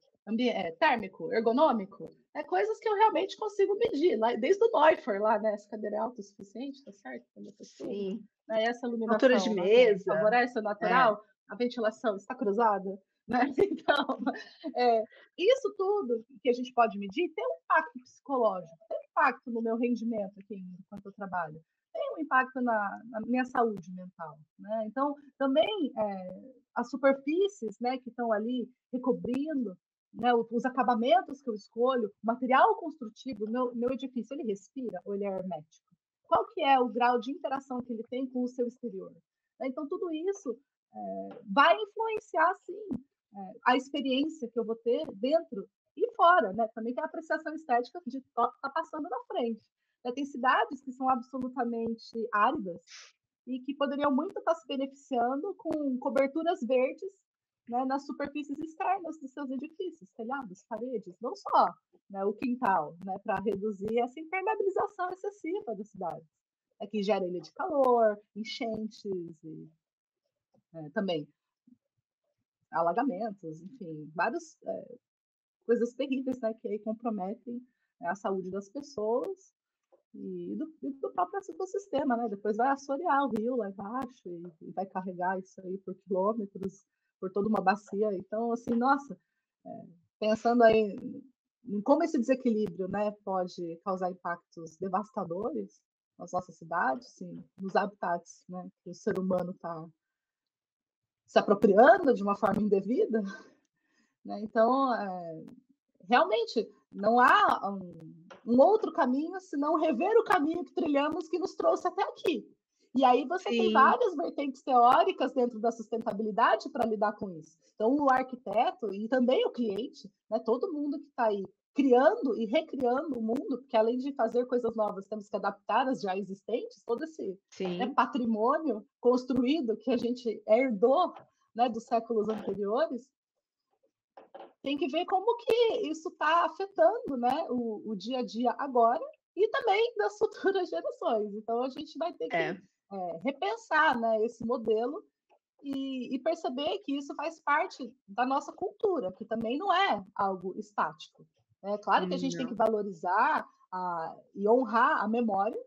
S3: térmico, ergonômico, coisas que eu realmente consigo medir, lá, desde o Neufer lá, né? Essa cadeira é autossuficiente, tá certo? Para minha postura,
S1: sim.
S3: né? Essa
S1: Altura de
S3: iluminação
S1: mesa,
S3: favorece o
S1: é,
S3: natural, a ventilação está cruzada, né? Então, isso tudo que a gente pode medir tem um impacto psicológico, tem um impacto no meu rendimento aqui enquanto eu trabalho, tem um impacto na minha saúde mental, né? Então, também as superfícies, né, que estão ali recobrindo, né, os acabamentos que eu escolho, o material construtivo, meu edifício, ele respira ou ele é hermético? Qual que é o grau de interação que ele tem com o seu exterior? Então, tudo isso vai influenciar, sim, a experiência que eu vou ter dentro e fora, né? Também tem a apreciação estética de estar passando na frente. Tem cidades que são absolutamente áridas e que poderiam muito estar se beneficiando com coberturas verdes, né, nas superfícies externas dos seus edifícios, telhados, paredes, não só, né, o quintal, né, para reduzir essa impermeabilização excessiva da cidade, que gera ilha de calor, enchentes e também alagamentos, enfim, várias coisas terríveis, né, que aí comprometem a saúde das pessoas e do próprio ecossistema, né? Depois vai assorear o rio lá embaixo e vai carregar isso aí por quilômetros, por toda uma bacia. Então, assim, nossa, pensando aí em como esse desequilíbrio, né, pode causar impactos devastadores nas nossas cidades, sim, nos habitats, né, que o ser humano está se apropriando de uma forma indevida, né? Então, realmente, não há um outro caminho senão rever o caminho que trilhamos que nos trouxe até aqui. E aí você tem
S1: sim,
S3: várias vertentes teóricas dentro da sustentabilidade para lidar com isso. Então, o arquiteto e também o cliente, né, todo mundo que está aí criando e recriando o mundo, porque além de fazer coisas novas, temos que adaptar as já existentes, todo esse
S1: sim.
S3: patrimônio construído que a gente herdou, né, dos séculos anteriores, tem que ver como que isso está afetando, né, o dia a dia agora e também das futuras gerações. Então a gente vai ter que repensar, né, esse modelo e perceber que isso faz parte da nossa cultura, que também não é algo estático. É claro que a gente tem que
S1: Não.
S3: valorizar e honrar a memória,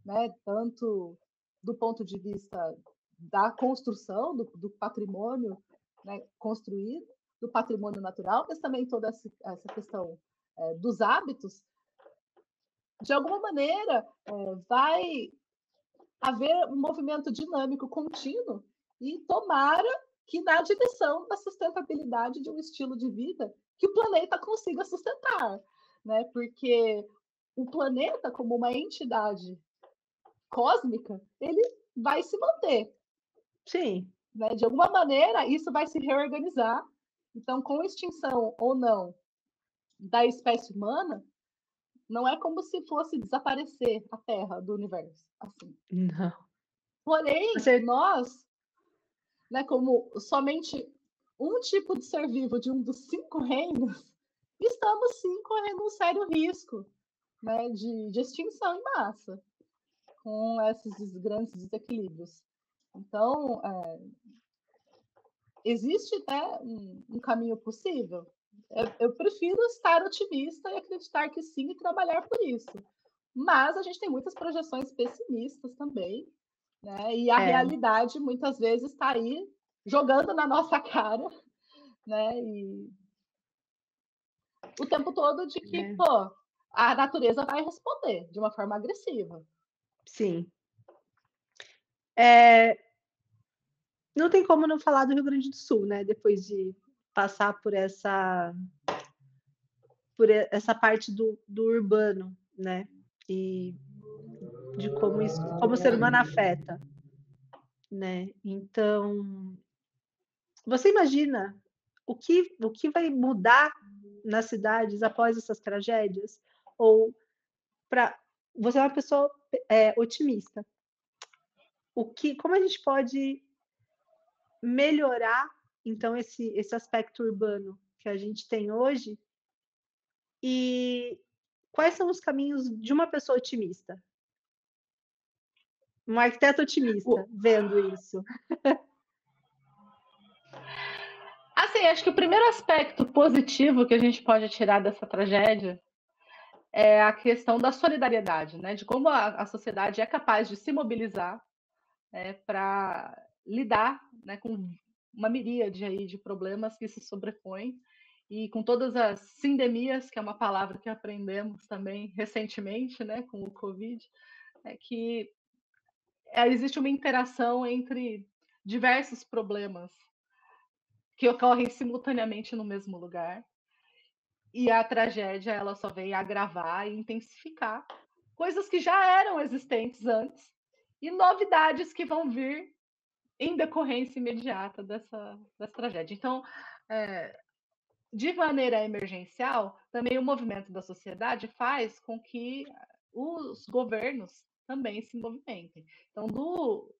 S3: né, tanto do ponto de vista da construção, do patrimônio, né, construído, do patrimônio natural, mas também toda essa questão dos hábitos. De alguma maneira, vai haver um movimento dinâmico contínuo e tomara que na direção da sustentabilidade de um estilo de vida que o planeta consiga sustentar, né? Porque o planeta, como uma entidade cósmica, ele vai se manter.
S1: Sim,
S3: Né? De alguma maneira, isso vai se reorganizar. Então, com extinção ou não da espécie humana, não é como se fosse desaparecer a Terra do universo. Assim.
S1: não.
S3: Porém,
S1: Você,
S3: nós, né, como somente um tipo de ser vivo de um dos 5 reinos, estamos sim correndo um sério risco, né, de extinção em massa, com esses grandes desequilíbrios. Então, existe, né, um caminho possível? eu prefiro estar otimista e acreditar que sim e trabalhar por isso. Mas a gente tem muitas projeções pessimistas também, né? E a realidade muitas vezes está aí jogando na nossa cara, né? E o tempo todo de que, pô, a natureza vai responder de uma forma agressiva.
S1: Sim. Não tem como não falar do Rio Grande do Sul, né? Depois de passar por essa parte do urbano, né? E de como isso, como o ser humano afeta, né? Então, você imagina o que vai mudar nas cidades após essas tragédias? Ou para você é uma pessoa otimista? Como a gente pode melhorar então esse aspecto urbano que a gente tem hoje? E quais são os caminhos de uma pessoa otimista? Um arquiteto otimista vendo isso.
S3: Assim, acho que o primeiro aspecto positivo que a gente pode tirar dessa tragédia é a questão da solidariedade, né? De como a sociedade é capaz de se mobilizar, né, para lidar, né, com uma miríade aí de problemas que se sobrepõem e com todas as sindemias, que é uma palavra que aprendemos também recentemente, né, com o Covid, é que existe uma interação entre diversos problemas que ocorrem simultaneamente no mesmo lugar. E a tragédia ela só vem agravar e intensificar coisas que já eram existentes antes e novidades que vão vir em decorrência imediata dessa tragédia. Então, de maneira emergencial, também o movimento da sociedade faz com que os governos também se movimentem. Então, do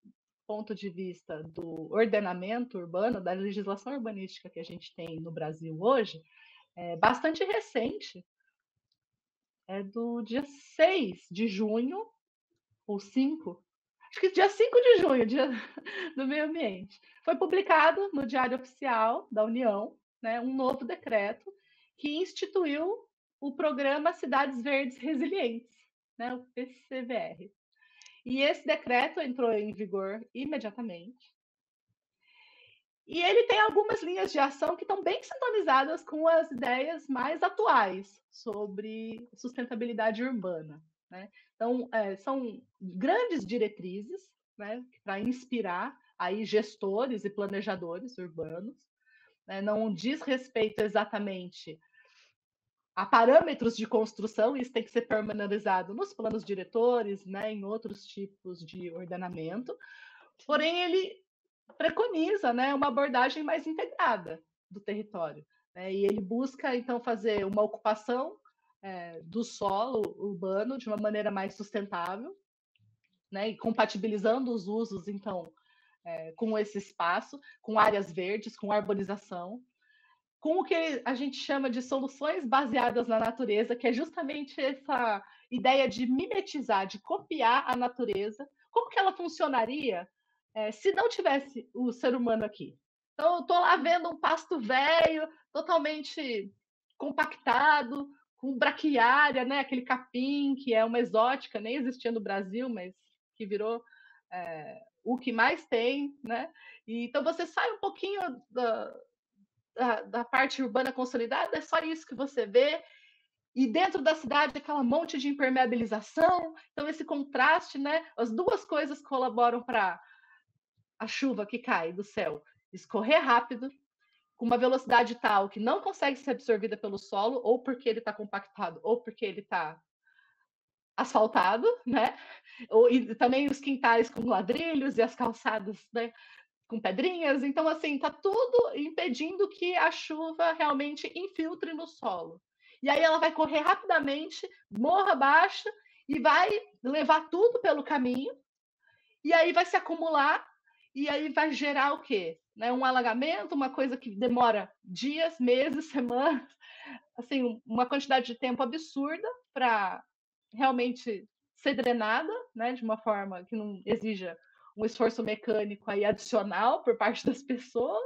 S3: ponto de vista do ordenamento urbano, da legislação urbanística que a gente tem no Brasil hoje, é bastante recente, é do dia 6 de junho, ou 5, acho que dia 5 de junho, dia do meio ambiente. Foi publicado no Diário Oficial da União, né, um novo decreto que instituiu o programa Cidades Verdes Resilientes, né, o PCVR. E esse decreto entrou em vigor imediatamente. E ele tem algumas linhas de ação que estão bem sintonizadas com as ideias mais atuais sobre sustentabilidade urbana, né? Então, são grandes diretrizes, né, para inspirar aí gestores e planejadores urbanos, né? Não diz respeito exatamente a parâmetros de construção, isso tem que ser permanentizado nos planos diretores, né, em outros tipos de ordenamento, porém ele preconiza, né, uma abordagem mais integrada do território, né, e ele busca então fazer uma ocupação do solo urbano de uma maneira mais sustentável, né, e compatibilizando os usos então com esse espaço, com áreas verdes, com arborização, com o que a gente chama de soluções baseadas na natureza, que é justamente essa ideia de mimetizar, de copiar a natureza. Como que ela funcionaria se não tivesse o ser humano aqui? Então, eu estou lá vendo um pasto velho, totalmente compactado, com braquiária, né? Aquele capim que é uma exótica, nem existia no Brasil, mas que virou o que mais tem, né? E, então, você sai um pouquinho da parte urbana consolidada, é só isso que você vê. E dentro da cidade, aquela monte de impermeabilização. Então, esse contraste, né? As duas coisas colaboram para a chuva que cai do céu escorrer rápido, com uma velocidade tal que não consegue ser absorvida pelo solo, ou porque ele está compactado, ou porque ele está asfaltado, né? E também os quintais com ladrilhos e as calçadas, né, com pedrinhas. Então, assim, está tudo impedindo que a chuva realmente infiltre no solo. E aí ela vai correr rapidamente, morra abaixo, e vai levar tudo pelo caminho, e aí vai se acumular, e aí vai gerar o quê? Né? Um alagamento, uma coisa que demora dias, meses, semanas, assim, uma quantidade de tempo absurda para realmente ser drenada, né, de uma forma que não exija um esforço mecânico aí adicional por parte das pessoas.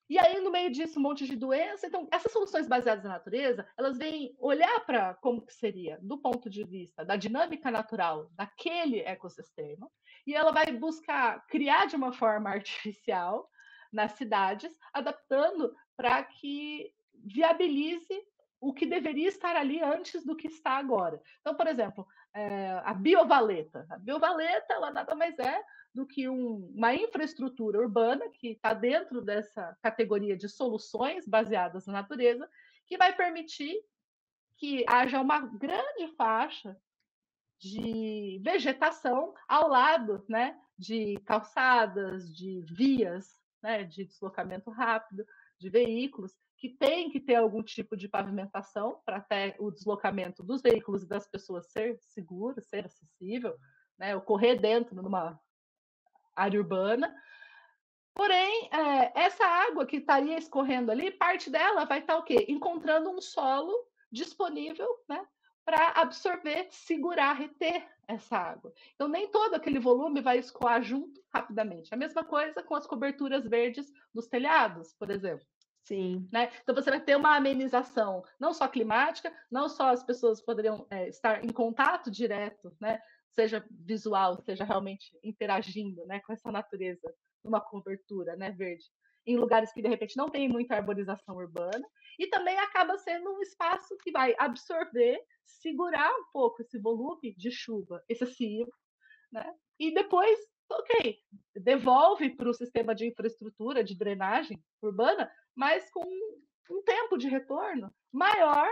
S3: E aí, no meio disso, um monte de doença. Então, essas soluções baseadas na natureza, elas vêm olhar para como que seria, do ponto de vista da dinâmica natural daquele ecossistema, e ela vai buscar criar de uma forma artificial nas cidades, adaptando para que viabilize o que deveria estar ali antes do que está agora. Então, por exemplo, a biovaleta. A biovaleta, ela nada mais é do que uma infraestrutura urbana que está dentro dessa categoria de soluções baseadas na natureza, que vai permitir que haja uma grande faixa de vegetação ao lado, né, de calçadas, de vias, né, de deslocamento rápido, de veículos, que tem que ter algum tipo de pavimentação para até o deslocamento dos veículos e das pessoas ser seguro, ser acessível, né, ocorrer dentro de uma área urbana. Porém, essa água que estaria escorrendo ali, parte dela vai estar o quê? Encontrando um solo disponível, né, para absorver, segurar, reter essa água. Então, nem todo aquele volume vai escoar junto rapidamente. A mesma coisa com as coberturas verdes dos telhados, por exemplo.
S1: Sim.
S3: Né? Então, você vai ter uma amenização, não só climática, não só as pessoas poderiam estar em contato direto, né? Seja visual, seja realmente interagindo, né, com essa natureza, numa cobertura, né, verde, em lugares que de repente não tem muita arborização urbana, e também acaba sendo um espaço que vai absorver, segurar um pouco esse volume de chuva excessivo, né? E depois, ok, devolve para o sistema de infraestrutura, de drenagem urbana, mas com um tempo de retorno maior,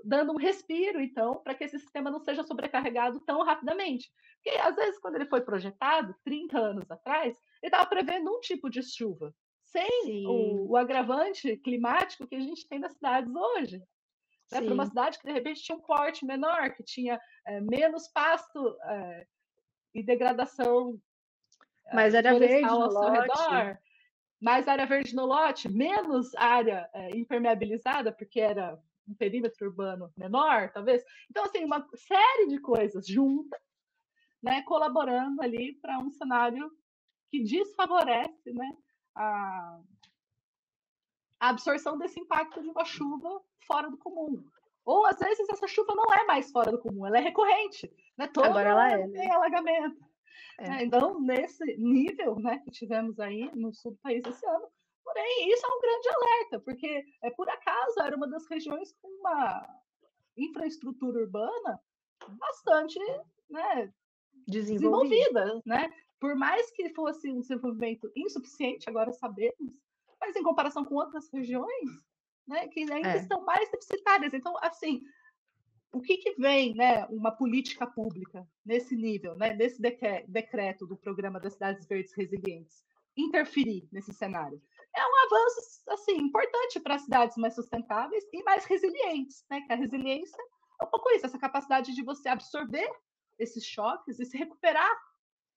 S3: dando um respiro, então, para que esse sistema não seja sobrecarregado tão rapidamente. Porque, às vezes, quando ele foi projetado, 30 anos atrás, ele estava prevendo um tipo de chuva, sem o agravante climático que a gente tem nas cidades hoje. Né? Para uma cidade que, de repente, tinha um porte menor, que tinha menos pasto e degradação
S1: mais área verde
S3: florestal
S1: no
S3: ao seu
S1: lote.
S3: redor, mais área verde no lote, menos área impermeabilizada, porque era um perímetro urbano menor, talvez. Então, assim, uma série de coisas juntas, né, colaborando ali para um cenário que desfavorece, né, a absorção desse impacto de uma chuva fora do comum. Ou, às vezes, essa chuva não é mais fora do comum, ela é recorrente. Né?
S1: Agora ela é,
S3: tem alagamento.
S1: É.
S3: Então, nesse nível, né, que tivemos aí no sul do país esse ano, porém, isso é um grande alerta, porque, por acaso, era uma das regiões com uma infraestrutura urbana bastante, né, desenvolvida, né? Por mais que fosse um desenvolvimento insuficiente, agora sabemos, mas em comparação com outras regiões, né, que ainda estão mais deficitárias. Então, assim, o que vem, né, uma política pública nesse nível, né, desse decreto do Programa das Cidades Verdes Resilientes, interferir nesse cenário? É um avanço assim, importante para cidades mais sustentáveis e mais resilientes, né? Que a resiliência é um pouco isso, essa capacidade de você absorver esses choques e se recuperar,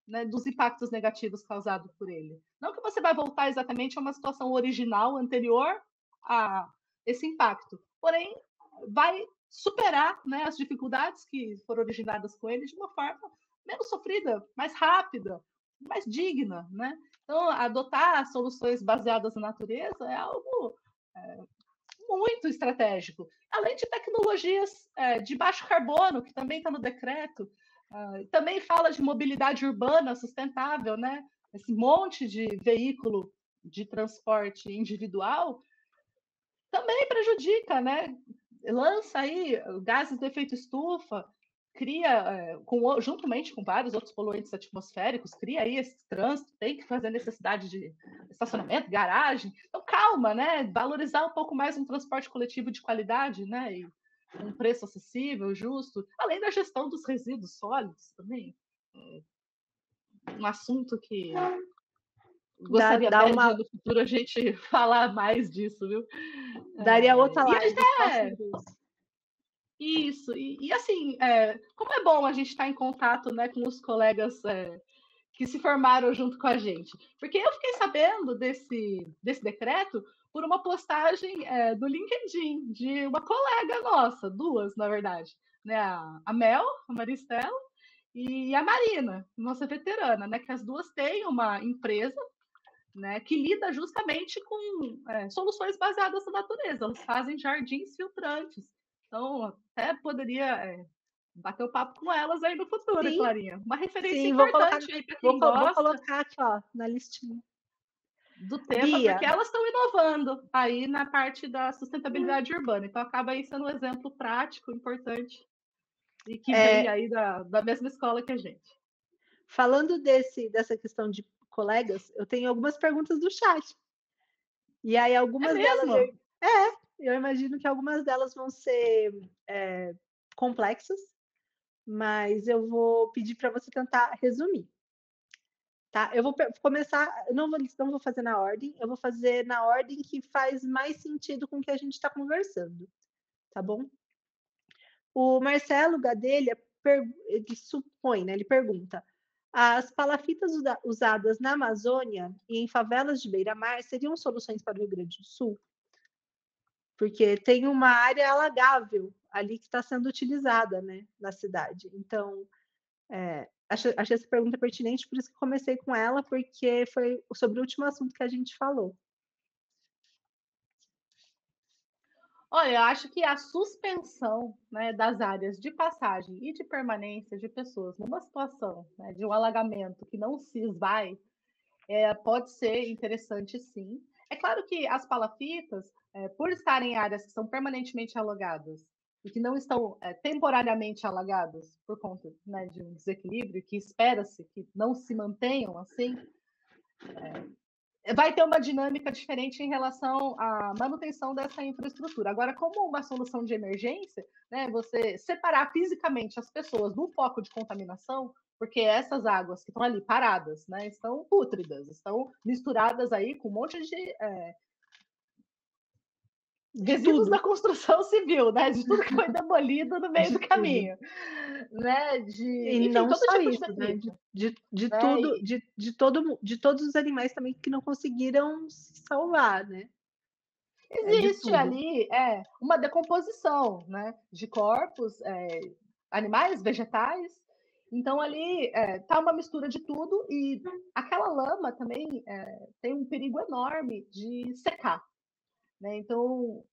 S3: né, dos impactos negativos causados por ele. Não que você vai voltar exatamente a uma situação original, anterior a esse impacto, porém vai superar, né, as dificuldades que foram originadas com ele de uma forma menos sofrida, mais rápida, mais digna, né? Então, adotar soluções baseadas na natureza é algo muito estratégico. Além de tecnologias de baixo carbono, que também está no decreto, também fala de mobilidade urbana sustentável, né? Esse monte de veículo de transporte individual também prejudica, né? Lança aí gases de efeito estufa, cria, juntamente com vários outros poluentes atmosféricos, cria aí esse trânsito, tem que fazer necessidade de estacionamento, garagem. Então, calma, né? Valorizar um pouco mais um transporte coletivo de qualidade, né? E um preço acessível, justo, além da gestão dos resíduos sólidos também. Um assunto que gostaria até de no futuro a gente falar mais disso, viu?
S1: Daria outra live.
S3: Isso, e assim, como é bom a gente estar em contato, né, com os colegas que se formaram junto com a gente. Porque eu fiquei sabendo desse decreto por uma postagem do LinkedIn de uma colega nossa, duas, na verdade, né, a Mel, a Maristela, e a Marina, nossa veterana, né, que as duas têm uma empresa, né, que lida justamente com soluções baseadas na natureza. Elas fazem jardins filtrantes. Então, até poderia bater o papo com elas aí no futuro,
S1: Sim,
S3: Clarinha. Uma referência
S1: sim, vou colocar,
S3: importante aí para quem
S1: vou
S3: gosta
S1: colocar aqui, ó, na listinha.
S3: do tema,
S1: Bia,
S3: porque elas estão inovando aí na parte da sustentabilidade urbana. Então, acaba aí sendo um exemplo prático, importante, e que vem aí da mesma escola que a gente.
S1: falando dessa questão de colegas, eu tenho algumas perguntas do chat. E aí,
S3: É
S1: algumas delas,
S3: mesmo?
S1: eu imagino que algumas delas vão ser complexas, mas eu vou pedir para você tentar resumir. Tá? Eu vou começar, não vou fazer na ordem, eu vou fazer na ordem que faz mais sentido com o que a gente está conversando, tá bom? O Marcelo Gadelha, ele supõe, né? Ele pergunta: as palafitas usadas na Amazônia e em favelas de beira-mar seriam soluções para o Rio Grande do Sul? Porque tem uma área alagável ali que está sendo utilizada, né, na cidade. Então, achei essa pergunta pertinente, por isso que comecei com ela, porque foi sobre o último assunto que a gente falou.
S3: Olha, eu acho que a suspensão, né, das áreas de passagem e de permanência de pessoas numa situação, né, de um alagamento que não se esvai, pode ser interessante, sim. É claro que as palafitas, por estarem em áreas que são permanentemente alagadas e que não estão temporariamente alagadas por conta, né, de um desequilíbrio que espera-se que não se mantenham assim, vai ter uma dinâmica diferente em relação à manutenção dessa infraestrutura. Agora, como uma solução de emergência, né, você separar fisicamente as pessoas do foco de contaminação, porque essas águas que estão ali paradas, né, estão pútridas, estão misturadas aí com um monte de resíduos da construção civil, né, de tudo que foi demolido no meio
S1: De
S3: do
S1: tudo.
S3: caminho, né,
S1: E
S3: enfim,
S1: não
S3: todo
S1: só
S3: tipo de
S1: isso, né?
S3: detrito.
S1: De
S3: Né,
S1: tudo, de todos os animais também que não conseguiram se salvar, né? De
S3: existe
S1: tudo.
S3: ali uma decomposição, né, de corpos, animais, vegetais. Então ali tá uma mistura de tudo e aquela lama também tem um perigo enorme de secar, né? Então,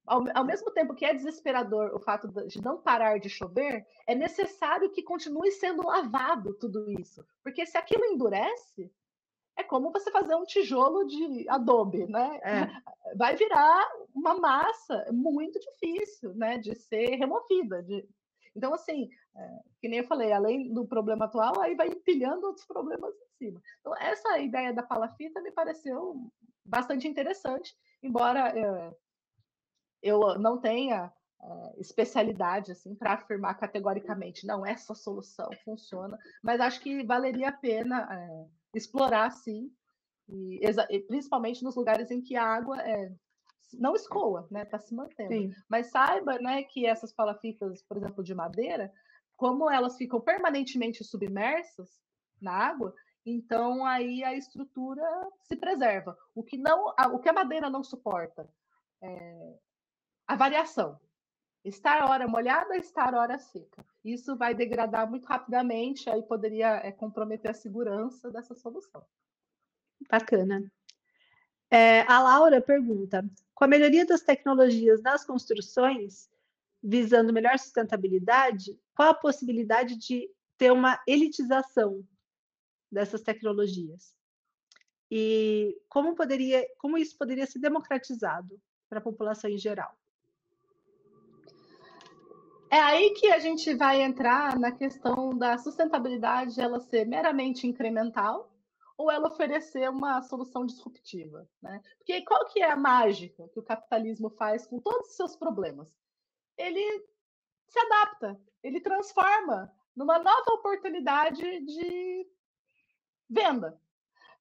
S3: ao mesmo tempo que é desesperador o fato de não parar de chover, é necessário que continue sendo lavado tudo isso, porque se aquilo endurece, é como você fazer um tijolo de adobe, né?
S1: É,
S3: Vai virar uma massa muito difícil, né, de ser removida. Então, assim, que nem eu falei, além do problema atual, aí vai empilhando outros problemas em cima. Então, essa ideia da palafita me pareceu bastante interessante, embora eu não tenha especialidade assim para afirmar categoricamente, não, essa solução funciona, mas acho que valeria a pena explorar, sim, e principalmente nos lugares em que a água não escoa, né, está se mantendo.
S1: sim.
S3: Mas saiba, né, que essas palafitas, por exemplo, de madeira, como elas ficam permanentemente submersas na água, então aí a estrutura se preserva. O que a madeira não suporta, a variação. Estar hora molhada, estar hora seca. Isso vai degradar muito rapidamente, aí poderia comprometer a segurança dessa solução.
S1: Bacana. A Laura pergunta: com a melhoria das tecnologias nas construções, visando melhor sustentabilidade, qual a possibilidade de ter uma elitização dessas tecnologias? E como isso poderia ser democratizado para a população em geral?
S3: É aí que a gente vai entrar na questão da sustentabilidade, ela ser meramente incremental ou ela oferecer uma solução disruptiva, né? Porque qual que é a mágica que o capitalismo faz com todos os seus problemas? Ele se adapta, ele transforma numa nova oportunidade de venda,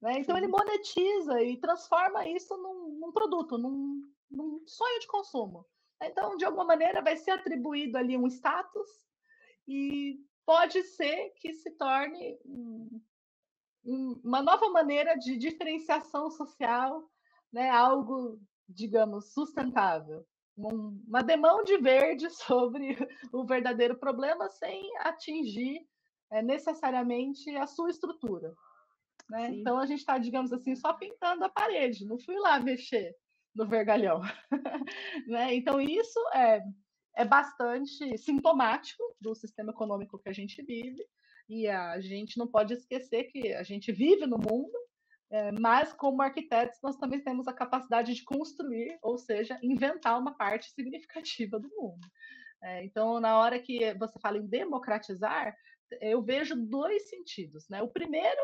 S3: né? Então ele
S1: Sim.
S3: monetiza e transforma isso num produto, num sonho de consumo. Então, de alguma maneira, vai ser atribuído ali um status e pode ser que se torne uma nova maneira de diferenciação social, né? Algo, digamos, sustentável. Uma demão de verde sobre o verdadeiro problema sem atingir necessariamente a sua estrutura. né?
S1: Sim.
S3: Então a gente está, digamos assim, só pintando a parede, não fui lá mexer no vergalhão. Né? Então isso é bastante sintomático do sistema econômico que a gente vive, e a gente não pode esquecer que a gente vive no mundo, mas como arquitetos nós também temos a capacidade de construir, ou seja, inventar uma parte significativa do mundo. Então, na hora que você fala em democratizar, eu vejo dois sentidos, né? O primeiro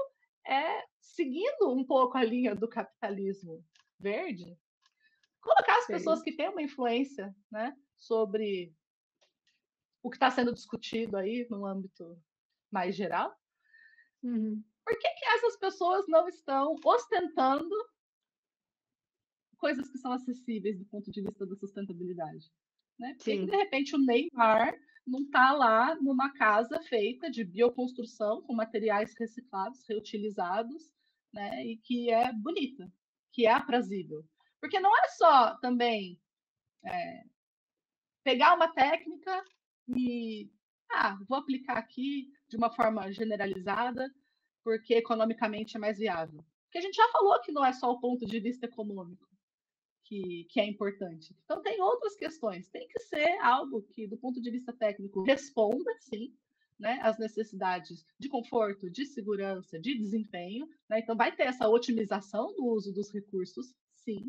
S3: é, seguindo um pouco a linha do capitalismo verde, colocar as pessoas
S1: Sei.
S3: que têm uma influência, né, sobre o que está sendo discutido aí no âmbito mais geral.
S1: Uhum.
S3: Por que essas pessoas não estão ostentando coisas que são acessíveis do ponto de vista da sustentabilidade? Né? Por que, de
S1: Sim.
S3: repente, o Neymar não está lá numa casa feita de bioconstrução, com materiais reciclados, reutilizados, né? E que é bonita, que é aprazível? Porque não é só também pegar uma técnica e vou aplicar aqui de uma forma generalizada, porque economicamente é mais viável. Porque a gente já falou que não é só o ponto de vista econômico que é importante. Então, tem outras questões. Tem que ser algo que, do ponto de vista técnico, responda, sim, né, às necessidades de conforto, de segurança, de desempenho. Né? Então, vai ter essa otimização do uso dos recursos, sim,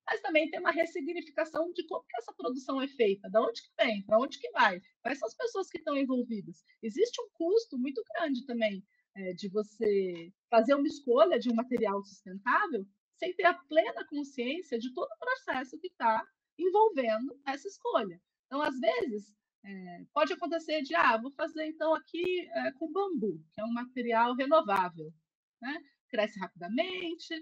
S3: mas também tem uma ressignificação de como que essa produção é feita, de onde que vem, para onde que vai, quais são as pessoas que estão envolvidas. Existe um custo muito grande também de você fazer uma escolha de um material sustentável sem ter a plena consciência de todo o processo que está envolvendo essa escolha. Então, às vezes, pode acontecer de, vou fazer então aqui com bambu, que é um material renovável, né? Cresce rapidamente,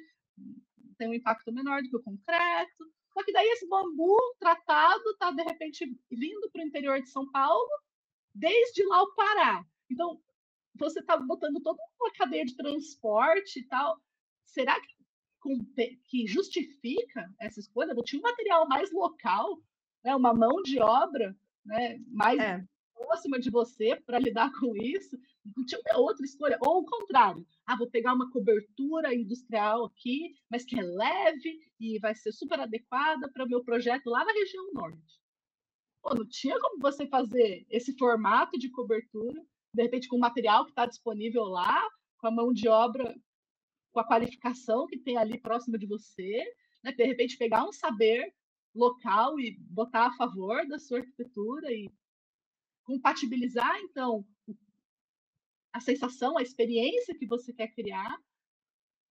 S3: tem um impacto menor do que o concreto. Só que daí esse bambu tratado está, de repente, vindo para o interior de São Paulo, desde lá o Pará. Então, você está botando toda uma cadeia de transporte e tal. Será que justifica essa escolha? Eu tinha um material mais local, né, uma mão de obra, né, mais
S1: É.
S3: próxima de você para lidar com isso, não tinha outra escolha. Ou o contrário, vou pegar uma cobertura industrial aqui, mas que é leve e vai ser super adequada para o meu projeto lá na região norte. Pô, não tinha como você fazer esse formato de cobertura, de repente com o material que está disponível lá, com a mão de obra, com a qualificação que tem ali próxima de você, né? De repente pegar um saber local e botar a favor da sua arquitetura e compatibilizar, então, a sensação, a experiência que você quer criar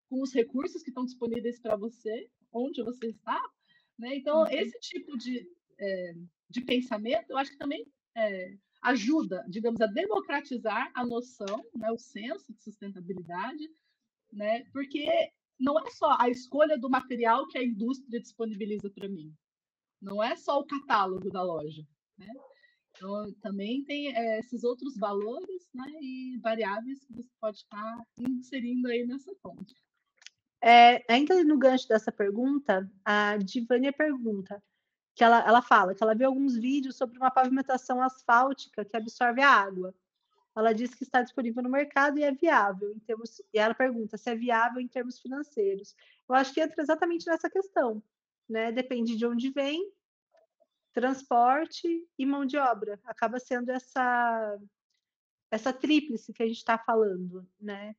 S3: com os recursos que estão disponíveis para você, onde você está. Né? Então, esse tipo de pensamento, eu acho que também ajuda, digamos, a democratizar a noção, né, o senso de sustentabilidade, né? Porque não é só a escolha do material que a indústria disponibiliza para mim, não é só o catálogo da loja, né? Então, também tem esses outros valores, né, e variáveis que você pode estar inserindo aí nessa conta.
S1: Ainda no gancho dessa pergunta, a Divânia pergunta, que ela fala que ela viu alguns vídeos sobre uma pavimentação asfáltica que absorve a água. Ela diz que está disponível no mercado e é viável em termos. E ela pergunta se é viável em termos financeiros. Eu acho que entra exatamente nessa questão, né? Depende de onde vem, transporte e mão de obra. Acaba sendo essa tríplice que a gente está falando, né?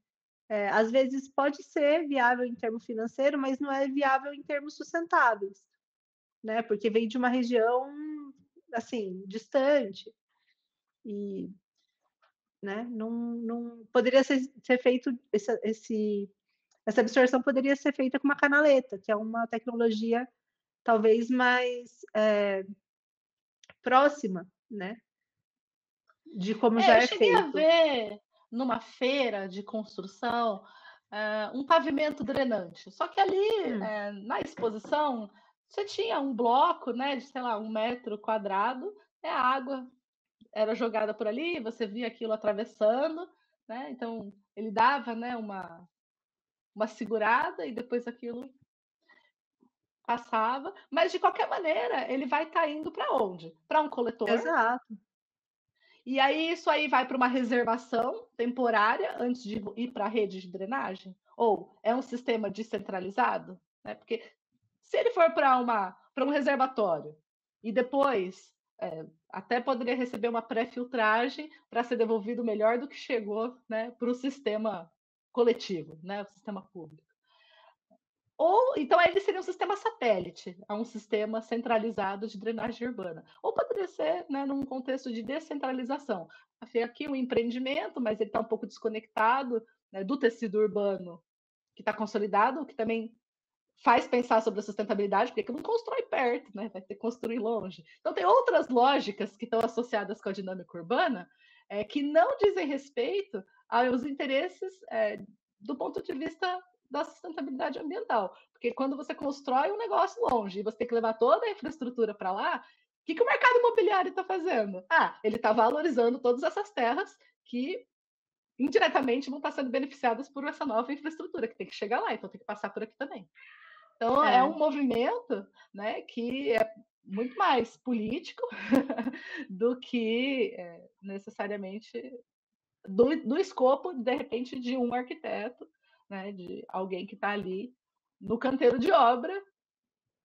S1: Às vezes pode ser viável em termos financeiro, mas não é viável em termos sustentáveis, né? Porque vem de uma região assim distante e, né? Não poderia ser feito essa absorção poderia ser feita com uma canaleta, que é uma tecnologia talvez mais próxima, né? De como já
S3: Eu
S1: é
S3: cheguei a
S1: feito.
S3: ver numa feira de construção um pavimento drenante. Só que ali, na exposição, você tinha um bloco, né, de, sei lá, 1 metro quadrado, a água era jogada por ali, você via aquilo atravessando, né? Então, ele dava, né, uma segurada e depois aquilo passava. Mas, de qualquer maneira, ele vai estar indo para onde? Para um coletor.
S1: Exato.
S3: E aí isso aí vai para uma reservação temporária antes de ir para a rede de drenagem? Ou é um sistema descentralizado? Né? Porque se ele for para um reservatório e depois até poderia receber uma pré-filtragem para ser devolvido melhor do que chegou, né, para o sistema coletivo, né, o sistema público. Ou então ele seria um sistema satélite, a um sistema centralizado de drenagem urbana. Ou poderia ser, né, num contexto de descentralização. Aqui um empreendimento, mas ele está um pouco desconectado, né, do tecido urbano que está consolidado, o que também faz pensar sobre a sustentabilidade, porque não constrói perto, né? Vai ter que construir longe. Então, tem outras lógicas que estão associadas com a dinâmica urbana que não dizem respeito aos interesses do ponto de vista da sustentabilidade ambiental. Porque quando você constrói um negócio longe e você tem que levar toda a infraestrutura para lá, o que o mercado imobiliário está fazendo? Ele está valorizando todas essas terras que indiretamente vão estar sendo beneficiadas por essa nova infraestrutura, que tem que chegar lá, então tem que passar por aqui também. Então, é um movimento, né, que é muito mais político do que necessariamente do escopo, de repente, de um arquiteto, né, de alguém que está ali no canteiro de obra,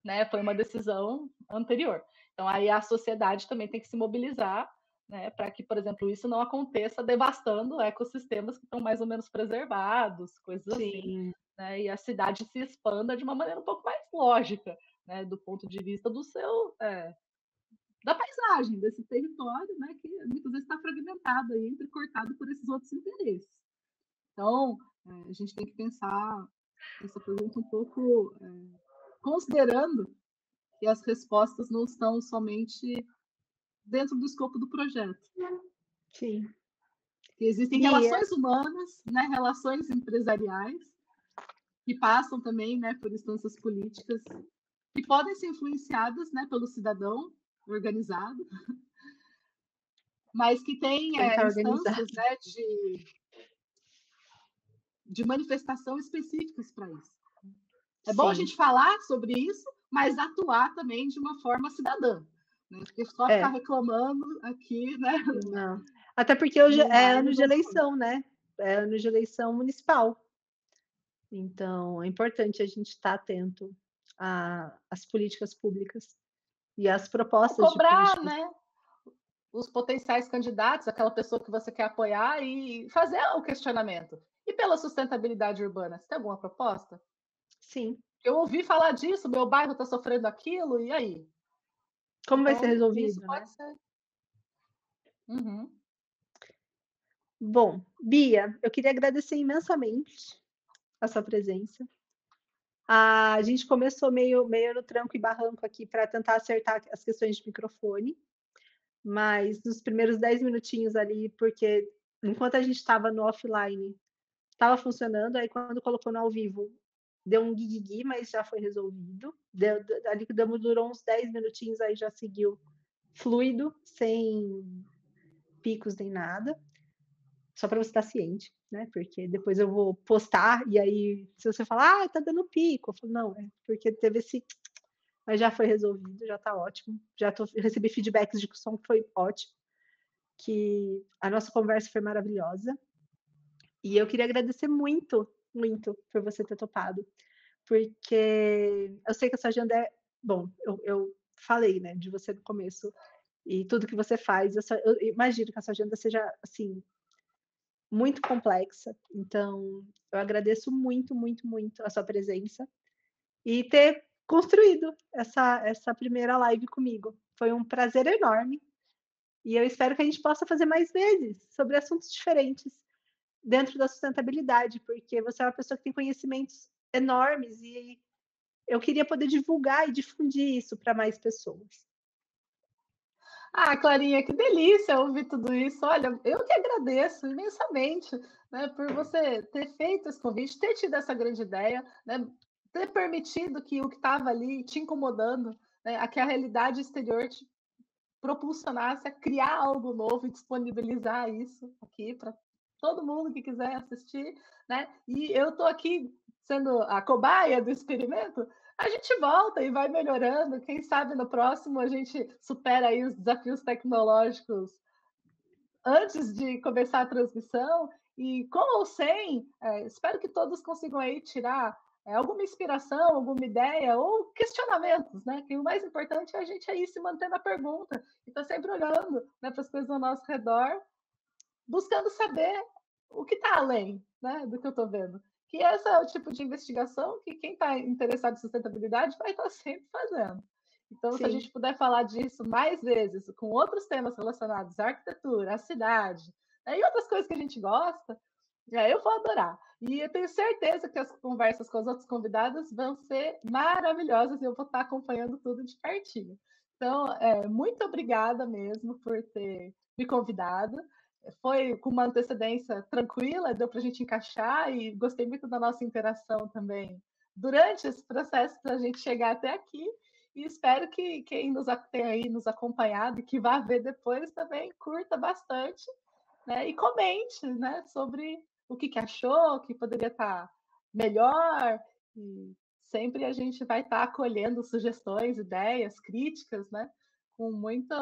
S3: né, foi uma decisão anterior. Então, aí a sociedade também tem que se mobilizar, né, para que, por exemplo, isso não aconteça devastando ecossistemas que estão mais ou menos preservados, coisas assim. Né, e a cidade se expanda de uma maneira um pouco mais lógica, né, do ponto de vista da paisagem, desse território, né, que muitas vezes está fragmentado e entrecortado por esses outros interesses. Então, a gente tem que pensar essa pergunta um pouco considerando que as respostas não estão somente dentro do escopo do projeto.
S1: Sim.
S3: Que existem relações humanas, né, relações empresariais, que passam também, né, por instâncias políticas que podem ser influenciadas, né, pelo cidadão organizado, mas que tem instâncias, né, de manifestação específicas para isso. É bom a gente falar sobre isso, mas atuar também de uma forma cidadã, né? Porque só ficar reclamando aqui, né?
S1: Não. Até porque hoje é ano de eleição, né? É ano de eleição municipal. Então, é importante a gente estar atento às políticas públicas e às propostas
S3: cobrar,
S1: de políticas.
S3: Né? Os potenciais candidatos, aquela pessoa que você quer apoiar e fazer o questionamento. E pela sustentabilidade urbana, você tem alguma proposta?
S1: Sim.
S3: Eu ouvi falar disso, meu bairro está sofrendo aquilo, e aí?
S1: Como vai ser resolvido? Isso
S3: pode ser. Uhum.
S1: Bom, Bia, eu queria agradecer imensamente a sua presença. A gente começou meio no tranco e barranco aqui para tentar acertar as questões de microfone, mas nos primeiros 10 minutinhos ali, porque enquanto a gente estava no offline, estava funcionando, aí quando colocou no ao vivo, deu um guigui, mas já foi resolvido. Ali que durou uns 10 minutinhos, aí já seguiu fluido, sem picos nem nada. Só para você estar ciente, né? Porque depois eu vou postar e aí, se você falar, tá dando pico, eu falo, não, é porque teve esse. Mas já foi resolvido, já tá ótimo. Recebi feedbacks de que o som foi ótimo, que a nossa conversa foi maravilhosa. E eu queria agradecer muito, muito por você ter topado, porque eu sei que a sua agenda é. Bom, eu falei, né, de você no começo, e tudo que você faz, eu imagino que a sua agenda seja, assim, muito complexa. Então, eu agradeço muito, muito, muito a sua presença e ter construído essa primeira live comigo. Foi um prazer enorme e eu espero que a gente possa fazer mais vezes sobre assuntos diferentes dentro da sustentabilidade, porque você é uma pessoa que tem conhecimentos enormes e eu queria poder divulgar e difundir isso para mais pessoas.
S3: Clarinha, que delícia ouvir tudo isso. Olha, eu que agradeço imensamente, né, por você ter feito esse convite, ter tido essa grande ideia, né, ter permitido que o que estava ali te incomodando, né, que a realidade exterior te propulsionasse a criar algo novo e disponibilizar isso aqui para todo mundo que quiser assistir, né? E eu estou aqui sendo a cobaia do experimento. A gente volta e vai melhorando. Quem sabe no próximo a gente supera aí os desafios tecnológicos antes de começar a transmissão, e com ou sem, espero que todos consigam aí tirar alguma inspiração, alguma ideia ou questionamentos, né? Que o mais importante é a gente aí se manter na pergunta e estar sempre olhando, né, para as coisas ao nosso redor, buscando saber o que está além, né, do que eu estou vendo. Que esse é o tipo de investigação que quem está interessado em sustentabilidade vai estar sempre fazendo. Então, se a gente
S1: Sim.
S3: puder falar disso mais vezes, com outros temas relacionados à arquitetura, à cidade, né, e outras coisas que a gente gosta, eu vou adorar. E eu tenho certeza que as conversas com as outras convidadas vão ser maravilhosas e eu vou estar acompanhando tudo de pertinho. Então, muito obrigada mesmo por ter me convidado. Foi com uma antecedência tranquila, deu para a gente encaixar e gostei muito da nossa interação também durante esse processo para a gente chegar até aqui. E espero que quem tem aí nos acompanhado e que vá ver depois também curta bastante, né? E comente, né, sobre o que achou, o que poderia estar melhor. E sempre a gente vai estar acolhendo sugestões, ideias, críticas, né, com muito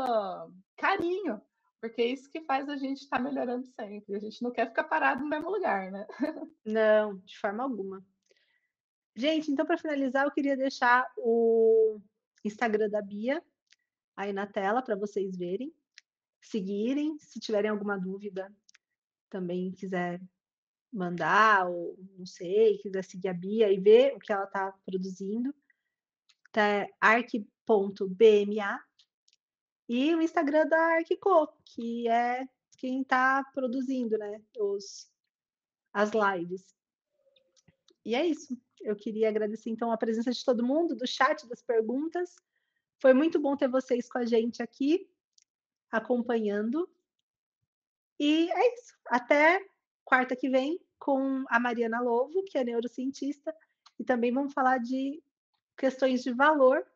S3: carinho, porque é isso que faz a gente estar melhorando sempre. A gente não quer ficar parado no mesmo lugar, né?
S1: Não, de forma alguma. Gente, então para finalizar, eu queria deixar o Instagram da Bia aí na tela para vocês verem, seguirem, se tiverem alguma dúvida, também quiser mandar, ou não sei, quiser seguir a Bia e ver o que ela está produzindo, tá arc.bma, e o Instagram da Arquico, que é quem está produzindo, né, as lives. E é isso. Eu queria agradecer, então, a presença de todo mundo, do chat, das perguntas. Foi muito bom ter vocês com a gente aqui, acompanhando. E é isso. Até quarta que vem com a Mariana Lovo, que é neurocientista, e também vamos falar de questões de valor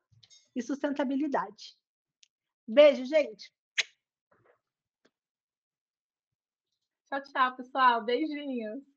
S1: e sustentabilidade. Beijo, gente!
S3: Tchau, tchau, pessoal. Beijinhos.